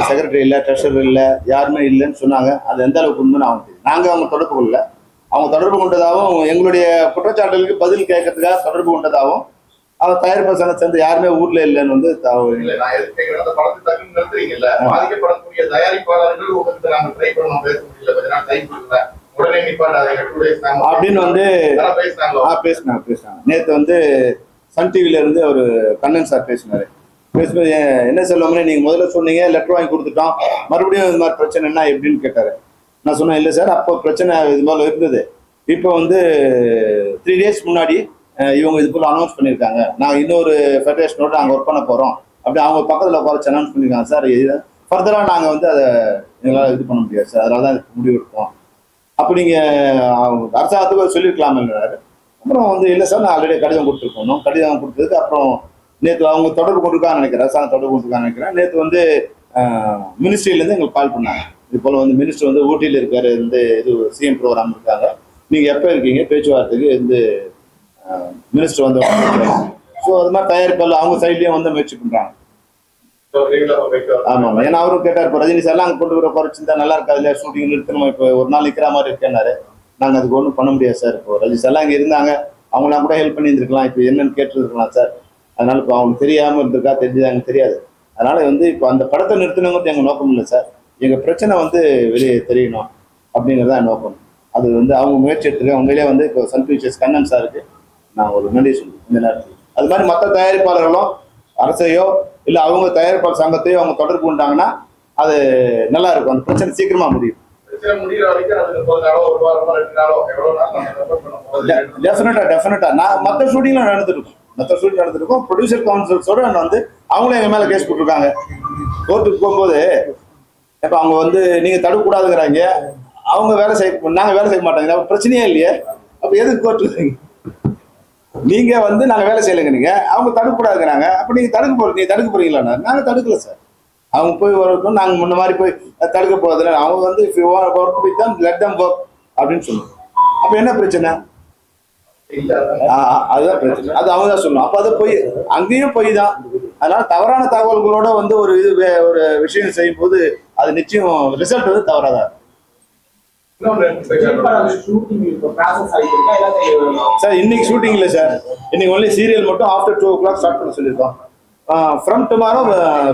செக்ரட்டரி இல்லை, ட்ரெஷரர் இல்லை, யாருமே இல்லைன்னு சொன்னாங்க. அது எந்த அளவுக்கு உண்மைன்னு அவங்க தெரியும். நாங்கள் அவங்க தொடர்பு கொள்ளல, அவங்க தொடர்பு கொண்டதாகவும் எங்களுடைய குற்றச்சாட்டுகளுக்கு பதில் கேட்கறதுக்காக தொடர்பு கொண்டதாகவும் அவங்க தயாரிப்பு சங்கம் சேர்ந்து யாருமே ஊர்ல இல்லைன்னு வந்து இல்ல, நான் எதுக்கு கேட்கிறேன், அந்த படத்தை டக்குன்னு நிறுத்துறீங்கல்ல, பாதிக்கப்படக்கூடிய தயாரிப்பாளர்கள் உங்களுக்கு நாங்க ட்ரை பண்ணோம், பேச முடியல, கொஞ்ச நாள் டைம் கொடுக்கல, உடனே நிப்பாட்டாங்க 2 days அப்படின்னு வந்து பேசினாங்க. நேற்று வந்து சன் டிவில இருந்து ஒரு கண்ணன் சார் பேசினாரு. பேசும்போது என்ன சொல்லுவாங்கன்னு, நீங்க முதல்ல சொன்னீங்க, லெட்டர் வாங்கி கொடுத்துட்டோம், மறுபடியும் இது மாதிரி பிரச்சனை என்ன எப்படின்னு கேட்டாரு. நான் சொன்னேன், இல்லை சார், அப்போ பிரச்சனை இது போல இருந்தது. இப்போ வந்து 3 days முன்னாடி இவங்க இது போல அனௌன்ஸ் பண்ணியிருக்காங்க, நாங்கள் இன்னொரு ஃபெடரேஷனோட நாங்கள் ஒர்க் பண்ண போகிறோம் அப்படி அவங்க பக்கத்தில் குறைச்சி அனௌன்ஸ் பண்ணியிருக்காங்க சார். இது ஃபர்தராக நாங்கள் வந்து அதை எங்களால் இது பண்ண முடியாது சார், அதனால தான் முடிவு எடுத்தோம். அப்போ நீங்கள் அரசாங்கத்துக்கு சொல்லியிருக்கலாம்ன்றாரு. அப்புறம் வந்து இல்லை சார், நான் ஆல்ரெடி கடிதம் கொடுத்துருக்கணும், கடிதம் கொடுத்ததுக்கு அப்புறம் நேற்று அவங்க தொடர்பு கொண்டிருக்கான்னு நினைக்கிறேன், அரசாங்கம் தொடர்பு கொண்டிருக்கான்னு நினைக்கிறேன். நேற்று வந்து மினிஸ்ட்ரியிலேருந்து எங்களுக்கு கால் பண்ணாங்க, இது போல் வந்து மினிஸ்டர் வந்து ஊட்டியில் இருக்காரு, இந்த இது சிஎம் ப்ரோக்ராம் இருக்காங்க, நீங்கள் எப்போ இருக்கீங்க பேச்சுவார்த்தைக்கு வந்து மினிஸ்டர் வந்து. ஸோ அது மாதிரி தயாரிப்பாளர் அவங்க சைட்லேயும் வந்து முயற்சி பண்ணுறாங்க. ஆமாம், ஏன்னா அவரும் கேட்டார், இப்போ ரஜினி சார்லாம் அங்கே கொண்டு வர குறைச்சிருந்தா நல்லா இருக்காது இல்லையா, ஷூட்டிங் நிறுத்தணும், இப்போ ஒரு நாள் நிற்கிற மாதிரி இருக்கேன்னாரு. நாங்கள் அதுக்கு ஒன்றும் பண்ண முடியாது சார், இப்போ ரஜினி சார்லாம் இங்கே இருந்தாங்க, அவங்களாம் கூட ஹெல்ப் பண்ணியிருந்துருக்கலாம், இப்போ என்னன்னு கேட்டுருக்கலாம் சார். அதனால இப்போ அவங்களுக்கு தெரியாமல் இருந்திருக்கா, தெரிஞ்சது எனக்கு தெரியாது. அதனால வந்து இப்போ அந்த படத்தை நிறுத்தணுங்கிறது எங்கள் நோக்கம் இல்லை சார், எங்கள் பிரச்சனை வந்து வெளியே தெரியணும் அப்படிங்கிறதா நோக்கம். அது வந்து அவங்க முயற்சி எடுத்துருக்காங்க. உண்மையிலே வந்து இப்போ சன் பிக்சர்ஸ் கண்ணன் சாருக்கு நான் ஒரு நன்றி சொல்லுவேன் இந்த நேரத்தில். அது மாதிரி மற்ற தயாரிப்பாளர்களும் அரசையோ இல்லை அவங்க தயாரிப்பாளர் சங்கத்தையோ அவங்க தொடர்பு கொண்டாங்கன்னா அது நல்லா இருக்கும், அந்த பிரச்சனை சீக்கிரமா முடியும். டெஃபினட்டா நான் மற்ற ஷூட்டிங்லாம் நடந்துருக்கும். ப்ரொடியூசர் கவுன்சில்ஸோட வந்து அவங்களும் எங்க மேல கேஸ் போட்டிருக்காங்க. கோர்ட்டுக்கு போகும்போது இப்போ அவங்க வந்து நீங்க தடுக்கக்கூடாதுங்கிறாங்க, அவங்க வேலை செய்ய, நாங்க வேலை செய்ய மாட்டாங்க, பிரச்சனையே இல்லையே, அப்ப எதுக்கு கோர்ட்டு? நீங்க வந்து நாங்க வேலை செய்யலைங்க, நீங்க அவங்க தடுக்கக்கூடாதுங்கிறாங்க, அப்ப நீங்க தடுக்க போறீங்களா? நாங்க தடுக்கல சார், அவங்க போய் வரட்டும், நாங்க முன்ன மாதிரி போய் தடுக்க போறதுல அவங்க வந்து அப்படின்னு சொல்லுவோம். அப்ப என்ன பிரச்சனை? அதுதான் பிரச்சனை, அது அவங்க தான் சொல்லணும். அப்ப அது போய் அங்கேயும் போய் தான். அதனால தவறான தகவல்களோட வந்து ஒரு விஷயம் செய்யும் போது அது நிச்சயம் ரிசல்ட் வந்து தவறாதான். சார் இன்னைக்கு ஷூட்டிங் இல்லை சார், இன்னைக்கு ஒன்லி சீரியல் மட்டும் ஆஃப்டர் 2 o'clock ஸ்டார்ட் பண்ண சொல்லியிருக்கோம். From tomorrow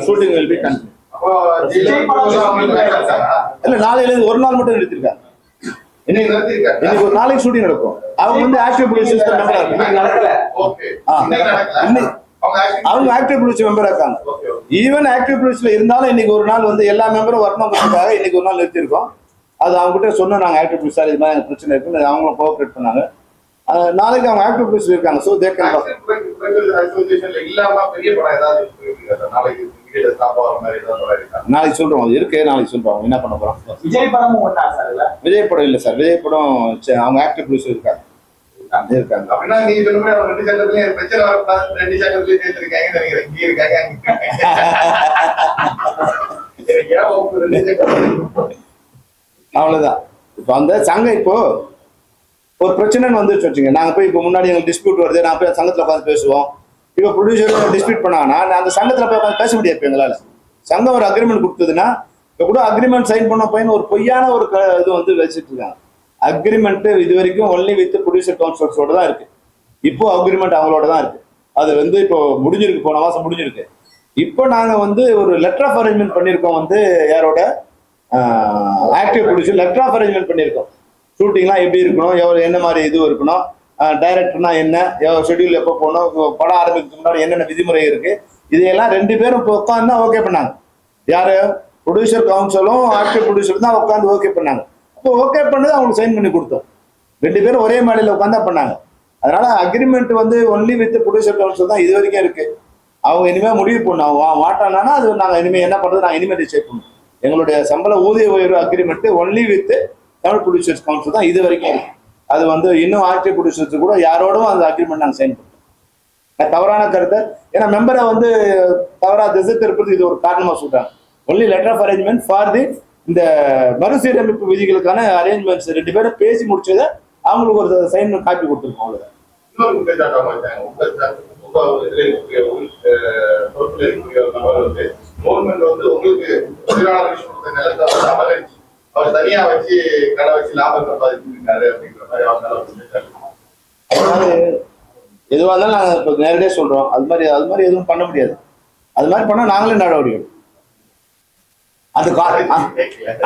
shooting will be continue. இல்ல, நாளையிலேருந்து ஒரு நாள் மட்டும் நிறுத்திருக்காங்க. இன்னைக்கு ஒரு நாளைக்கு ஷூட்டிங் நடக்கும். அவங்க வந்து ஆக்டிவ் ப்ரொடியூசர் மெம்பரா இருக்காங்க. அவங்க ஆக்டிவ் ப்ரொடியூசர் மெம்பரா இருக்காங்க. ஈவன் ஆக்டிவ் ப்ரொடியூசர்ல இருந்தாலும் இன்னைக்கு ஒரு நாள் வந்து எல்லா மெம்பரும் வரணுங்கிறதுக்காக இன்னைக்கு ஒரு நாள் நிறுத்திருக்கோம். அது அவங்க கிட்ட சொன்னோம், நாங்கள் ஆக்டிவ் ப்ரொடியூசர் இது மாதிரி பிரச்சனை இருக்குன்னு அவங்களும் கோஆப்ரேட் பண்ணாங்க. நாளைக்கு அவங்க ஆக்டிவ் ப்ரொடியூசர் இருக்காங்க. ஸோ தே கேன் நாளைக்கு சொல்றோம், அது இருக்கு, நாளைக்கு சொல்றோம் என்ன பண்ண போறோம். விஜய் படமும் விஜய் படம் இல்லை சார், விஜய் படம் அவங்க ஆக்டிவ் ப்ரொடியூசர் இருக்காங்க. அப்படின்னா நீங்க சொல்லுங்க, 2 சங்கத்துலயும் பிரச்சனை வரக்கூடாது, 2 சங்கத்துலயும் சேர்த்திருக்காங்க நினைக்கிறேன், இங்க இருக்காங்க. அவ்வளவுதான். இப்போ அந்த சங்கம் இப்போ ஒரு பிரச்சனைன்னு வந்துச்சு வச்சுங்க, நாங்க போய் இப்போ முன்னாடி எங்களுக்கு டிஸ்பியூட் வருது, நான் போய் சங்கத்துல உட்காந்து பேசுவோம். இப்போ ப்ரொடியூசர் டிஸ்பியூட் பண்ணாங்கன்னா அந்த சங்கத்துல போய் உட்காந்து பேச முடியாது. எங்களால சங்கம் ஒரு அக்ரிமெண்ட் கொடுத்ததுன்னா இப்போ கூட அக்ரிமெண்ட் சைன் பண்ண போயின்னு ஒரு பொய்யான ஒரு இது வந்து வச்சுட்டு இருக்காங்க. அக்ரிமெண்ட் இது வரைக்கும் ஒன்லி வித் ப்ரொடியூசர் கவுன்சிலர்ஸோட தான் இருக்கு. இப்போ அக்ரிமெண்ட் அவங்களோட தான் இருக்கு. அது வந்து இப்போ முடிஞ்சிருக்கு, போன மாசம் முடிஞ்சிருக்கு. இப்போ நாங்க வந்து ஒரு லெட்டர் ஆஃப் அரேஞ்ச்மெண்ட் பண்ணியிருக்கோம், வந்து யாரோட active producer letter of arrangement பண்ணியிருக்கோம். ஷூட்டிங்லாம் எப்படி இருக்கணும், எவ்வளோ என்ன மாதிரி இது இருக்கணும், டைரக்டர்னா என்ன, ஷெட்யூல் எப்போ போகணும், படம் ஆரம்பிக்கிறதுக்கு முன்னாடி என்னென்ன விதிமுறை இருக்கு, இதையெல்லாம் 2 பேரும் இப்போ உட்காந்து தான் ஓகே பண்ணாங்க. யாரு? ப்ரொடியூசர் கவுன்சிலும் ஆக்டிவ் ப்ரொடியூசர் தான் உட்காந்து ஓகே பண்ணாங்க. அப்போ ஓகே பண்ணது அவங்களுக்கு சைன் பண்ணி கொடுத்தோம். 2 பேரும் ஒரே மேடையில் உட்காந்து பண்ணாங்க. அதனால அக்ரிமெண்ட் வந்து ஒன்லி வித் ப்ரொடியூசர் கவுன்சில் தான் இது வரைக்கும் இருக்கு. அவங்க இனிமே முடிவு பண்ணணும். அவங்க மாட்டானா அது நாங்கள் இனிமேல் என்ன பண்றது, நாங்கள் இனிமேல் டிசைட் பண்ணணும். எங்களுடைய சம்பள ஊதிய உயர்வு agreement only with Tamil producers council தான் இது வரைக்கும் இருக்கு. அது வந்து இன்னும் ஆர்டி ப்ரொடியூசர்ஸ் கூட யாரோடும் அந்த அக்ரிமெண்ட் நாங்கள் சைன் பண்ணுறோம். தவறான கருத்தை ஏன்னா மெம்பரை வந்து தவறாக திசை திருப்பது இது ஒரு காரணமாக சொல்றாங்க. Only letter of arrangement for the இந்த மறுசீரமைப்பு விதிகளுக்கான அரேஞ்ச்மெண்ட்ஸ் 2 பேரும் பேசி முடிச்சதை அவங்களுக்கு ஒரு சைன் காப்பி கொடுத்துருக்கோம். அவ்வளோதான். இன்னொரு குற்றச்சாட்டாக வச்சாங்க. பொறுப்பில் இருக்கக்கூடிய ஒரு நபர் வந்து கவர்மெண்ட் வந்து உங்களுக்கு தொழிலாளர்கள் கொடுத்த நிலத்தை வந்து அபகரிச்சு அவர் தனியா வச்சு கடை வச்சு லாபம் சம்பாதிச்சிருக்காரு அப்படிங்கிற மாதிரி அவங்க அதாவது எதுவாக இருந்தாலும் நாங்கள் இப்போ நேரடியாக சொல்றோம். அது மாதிரி எதுவும் பண்ண முடியாது. அது மாதிரி பண்ணா நாங்களே நடவடிக்கை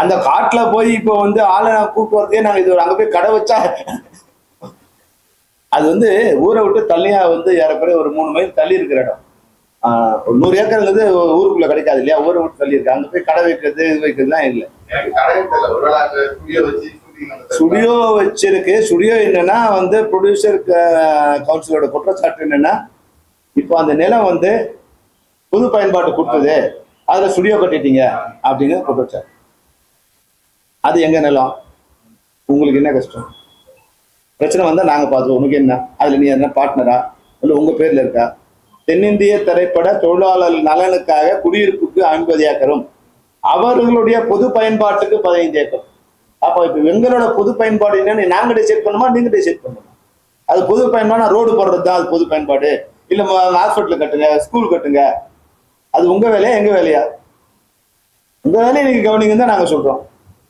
அந்த காட்டுல போய் இப்போ வந்து ஆளை கூப்பிட்டு வரதே நாங்க இது அங்க போய் கடை வச்சா அது வந்து ஊரை விட்டு தள்ளியா வந்து ஏறக்குறைய ஒரு 3 மைல் தள்ளி இருக்கிற இடம். ஒரு 100 ஏக்கருங்கிறது ஊருக்குள்ள கிடைக்காது இல்லையா, ஊரை விட்டு தள்ளி இருக்கு. அங்க போய் கடை வைக்கிறது இது வைக்கிறதுலாம் இல்லை. ஸ்டுடியோ வச்சிருக்கு. ஸ்டுடியோ என்னன்னா வந்து ப்ரொடியூசர் கவுன்சிலோட குற்றச்சாட்டு என்னன்னா இப்போ அந்த நிலம் வந்து பொது பயன்பாட்டு கொடுத்தது, அதுல ஸ்டுடியோ கட்டிட்டீங்க அப்படிங்கிற குற்றச்சாட்டு. அது எங்க நிலம், உங்களுக்கு என்ன கஷ்டம், பிரச்சனை வந்தா நாங்க பார்த்துருவோம். உனக்கு என்ன, அதுல நீ என்ன பார்ட்னரா இல்ல உங்க பேர்ல இருக்கா? தென்னிந்திய திரைப்பட தொழிலாளர் நலனுக்காக குடியிருப்புக்கு 50 ஏக்கரும் அவர்களுடைய பொது பயன்பாட்டுக்கு 15 ஏக்கர். அப்ப இப்ப எங்களோட பொது பயன்பாடு என்னன்னு நாங்க டிசைட் பண்ணுமா நீங்க டிசைட் பண்ணுமா? அது பொது பயன்பாடு ரோடு போடுறது தான் அது பொது பயன்பாடு. இல்ல ஹாஸ்பிட்டல் கட்டுங்க, ஸ்கூல் கட்டுங்க, அது உங்க வேலையா எங்க வேலையா? உங்க வேலையை நீங்க கவனிங்க தான் நாங்க சொல்றோம்.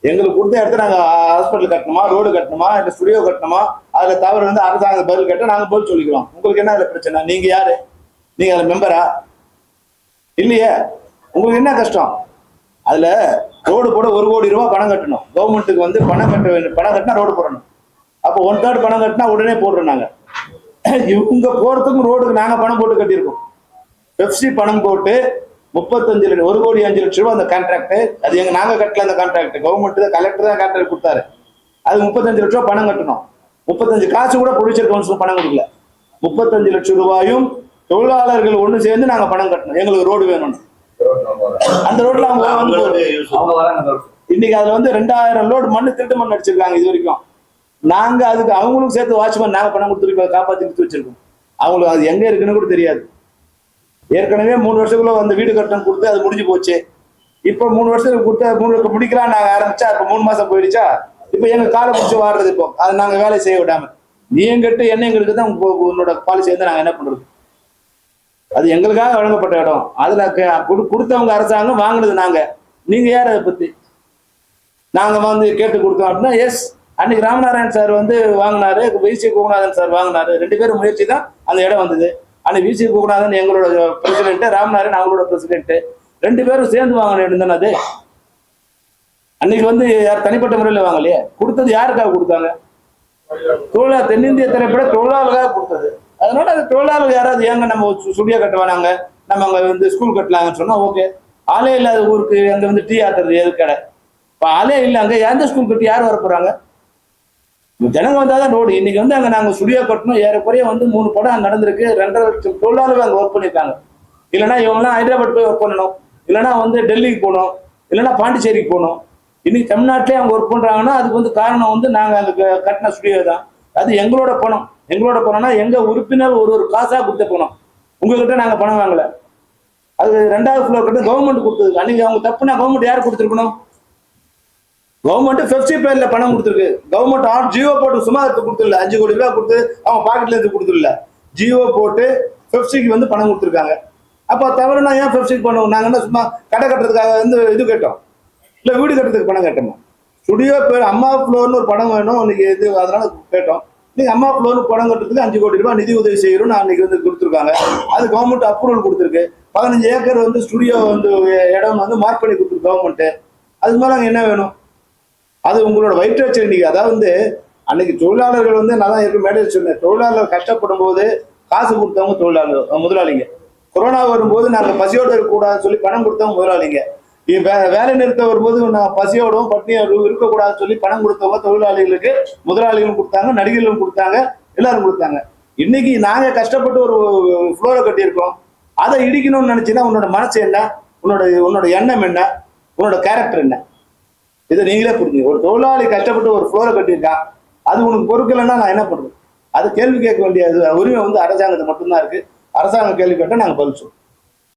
எங்களுக்கு கொடுத்த இடத்துல நாங்க ஹாஸ்பிட்டல் கட்டணுமா, ரோடு கட்டணுமா, இல்ல ஸ்டுடியோ கட்டணுமா, அதுல தவறு வந்து அரசாங்க பதில் கேட்ட நாங்க பதில் சொல்லிக்கிறோம். உங்களுக்கு என்ன அதுல பிரச்சனை? நீங்க யாரு? நீங்க அதுல மெம்பரா இல்லையே? உங்களுக்கு என்ன கஷ்டம்? அதுல ரோடு போட 1 கோடி ரூபாய் பணம் கட்டணும். கவர்மெண்ட்டுக்கு வந்து பணம் கட்ட வேண்டும். பணம் கட்டினா ரோடு போடணும். அப்போ 1/3 பணம் கட்டினா உடனே போடுறோம். நாங்க இவங்க போறதுக்கும் ரோடுக்கு நாங்க பணம் போட்டு கட்டியிருக்கோம். பெப்சி பணம் போட்டு 35 1 கோடி 5 லட்சம் ரூபாய் அந்த கான்ட்ராக்ட். அது எங்க நாங்க கட்டல அந்த கான்ட்ராக்ட். கவர்மெண்ட் தான், கலெக்டர் தான் கான்ட்ராக்ட் கொடுத்தாரு. அது 35 லட்சம் ரூபாய் பணம் கட்டணும். 35 காசு கூட ப்ரொடியூசர் கவுன்சில் பணம் கொடுக்கல. 35 லட்சம் ரூபாயும் தொழிலாளர்கள் ஒண்ணு சேர்ந்து நாங்க பணம் கட்டணும். எங்களுக்கு ரோடு வேணும்னு அந்த ரோட்ல அவங்க இன்னைக்கு அதுல வந்து 2000 லோடு மண்ணு திருட்டு மண் அடிச்சிருக்காங்க இது வரைக்கும். நாங்க அதுக்கு அவங்களுக்கும் சேர்த்து வாட்ச்மேன் நாங்க பணம் கொடுத்துருக்கோம், காப்பாத்தி வச்சிருக்கோம். அவங்களுக்கு அது எங்க இருக்குன்னு கூட தெரியாது. ஏற்கனவே 3 வருஷத்துக்குள்ள வந்து வீடு கட்டணம் கொடுத்து அது முடிஞ்சு போச்சு. இப்ப 3 வருஷத்துக்கு கொடுத்து 3 முடிக்கலாம் நாங்க ஆரம்பிச்சா இப்ப 3 மாசம் போயிடுச்சா. இப்ப எங்க காலை பிடிச்சி வாடுறது. இப்போ அது நாங்க வேலை செய்ய விடாம நீ எங்கிட்ட என்ன எங்களுக்கு தான் உன்னோட பாலிசி வந்து நாங்க என்ன பண்றது? அது எங்களுக்காக வழங்கப்பட்ட இடம். அதுல கொடுத்தவங்க அரசாங்கம், வாங்கினது நாங்க. நீங்க யார் அதை பத்தி? நாங்க வந்து கேட்டு கொடுத்தோம் அப்படின்னா எஸ். அன்னைக்கு ராமநாராயண் சார் வந்து வாங்கினாரு, விசி கோகுநாதன் சார் வாங்கினாரு. 2 பேரும் முயற்சி தான் அந்த இடம் வந்தது. அன்னைக்கு விசி கோகுநாதன் எங்களோட பிரசிடென்ட், ராமநாராயண் அவங்களோட பிரசிடென்ட். 2 பேரும் சேர்ந்து வாங்கின இடம் தானே அது. அன்னைக்கு வந்து யார் தனிப்பட்ட முறையில் வாங்கலையே. கொடுத்தது யாருக்காக கொடுத்தாங்க? தொழிலாளர், தென்னிந்திய திரைப்பட தொழிலாளர்களாக கொடுத்தது. அதனால அது தொழிலாளர்கள் யாராவது ஏங்க நம்ம ஸ்டுடியோ கட்ட வேணாங்க, நம்ம அங்க வந்து ஸ்கூல் கட்டலாங்கன்னு சொன்னா ஓகே. ஆளே இல்லாத ஊருக்கு அங்க வந்து டீ ஆத்துறது எது கடை? இப்ப ஆளே இல்லை அங்க எந்த ஸ்கூல் கட்டி யார் வர போறாங்க? ஜனங்க வந்தாதான் ரோடு. இன்னைக்கு வந்து அங்க நாங்க ஸ்டுடியோ கட்டணும். ஏறக்குறைய வந்து 3 படம் நடந்திருக்கு. 2.5 லட்சம் தொழிலாளர்கள் அங்க ஒர்க் பண்ணியிருக்காங்க. இல்லைன்னா இவங்கெல்லாம் ஹைதராபாத் போய் ஒர்க் பண்ணணும், இல்லைன்னா வந்து டெல்லிக்கு போகணும், இல்லைன்னா பாண்டிச்சேரிக்கு போகணும். இன்னைக்கு தமிழ்நாட்டிலே அவங்க ஒர்க் பண்றாங்கன்னா அதுக்கு வந்து காரணம் வந்து நாங்க அங்க கட்டின ஸ்டுடியோ தான். அது எங்களோட பணம். எங்களோட பணம்னா எங்க உறுப்பினர் ஒரு காசா கொடுத்த பணம். உங்ககிட்ட நாங்க பணம் வாங்கல. அது 2வது ஃப்ளோர் கிட்ட கவர்மெண்ட் கொடுத்தது. அன்னைக்கு அவங்க தப்புனா கவர்மெண்ட் யார் கொடுத்துருக்கணும்? கவர்மெண்ட் பெப்சி பேர்ல பணம் கொடுத்துருக்கு. கவர்மெண்ட் ஜியோ போட்டு சும்மா எடுத்து கொடுத்துடல. 5 கோடி ரூபாய் கொடுத்து அவங்க பாக்கெட்ல இருந்து கொடுத்துடல. ஜியோ போட்டு பெப்சிக்கு வந்து பணம் கொடுத்துருக்காங்க. அப்ப தவறுனா ஏன் பெப்சிக்கு பண்ணுவோம்? நாங்க என்ன சும்மா கடை கட்டுறதுக்காக வந்து இது கேட்டோம், இல்ல வீடு கட்டுறதுக்கு பணம் கேட்டோம். ஸ்டுடியோ பேர் அம்மா ஃப்ளோர்னு ஒரு படம் வேணும் இன்னைக்கு இது, அதனால கேட்டோம். நீங்க அம்மா ஃப்ளோர்னு பணம் கட்டுறதுக்கு 5 கோடி ரூபாய் நிதி உதவி செய்யறோம் அன்னைக்கு வந்து கொடுத்துருக்காங்க. அது கவர்மெண்ட் அப்ரூவல் கொடுத்துருக்கு. 15 ஏக்கர் வந்து ஸ்டுடியோ வந்து இடம் வந்து மார்க் பண்ணி கொடுத்துருக்கு கவர்மெண்ட். அதுக்கு மேல அங்க என்ன வேணும்? அது உங்களோட வயிற்று இன்னைக்கு. அதாவது வந்து அன்னைக்கு தொழிலாளர்கள் வந்து நான் தான் இருக்க மேடையில் சொன்னேன், தொழிலாளர்கள் கஷ்டப்படும் போது காசு கொடுத்தவங்க தொழிலாளர் முதலாளிங்க. கொரோனா வரும்போது நாங்க பசியோடு இருக்கக்கூடாதுன்னு சொல்லி பணம் கொடுத்தவங்க முதலாளிங்க. வேலை நிறுத்தம் வரும்போது நான் பசியோடும் பட்டினியோடும் இருக்கக்கூடாதுன்னு சொல்லி பணம் கொடுத்தவங்க தொழிலாளிகளுக்கு முதலாளிகளும் கொடுத்தாங்க, நடிகர்களும் கொடுத்தாங்க, எல்லாரும் கொடுத்தாங்க. இன்னைக்கு நாங்க கஷ்டப்பட்டு ஒரு ஃப்ளோரை கட்டியிருக்கோம், அதை இடிக்கணும்னு நினைச்சீங்கன்னா உன்னோட மனசு என்ன, உன்னோட எண்ணம் என்ன, உன்னோட கேரக்டர் என்ன, இதை நீங்களே புரிஞ்சுங்க. ஒரு தொழிலாளி கஷ்டப்பட்டு ஒரு ஃப்ளோரை கட்டியிருக்கான், அது உனக்கு பொறுக்கலைன்னா நான் என்ன பண்றது? அது கேள்வி கேட்க வேண்டிய உரிமை வந்து அரசாங்கத்தை மட்டும்தான் இருக்கு. அரசாங்கம் கேள்வி கேட்டால் நாங்கள் பதில் சொல்லுவோம்.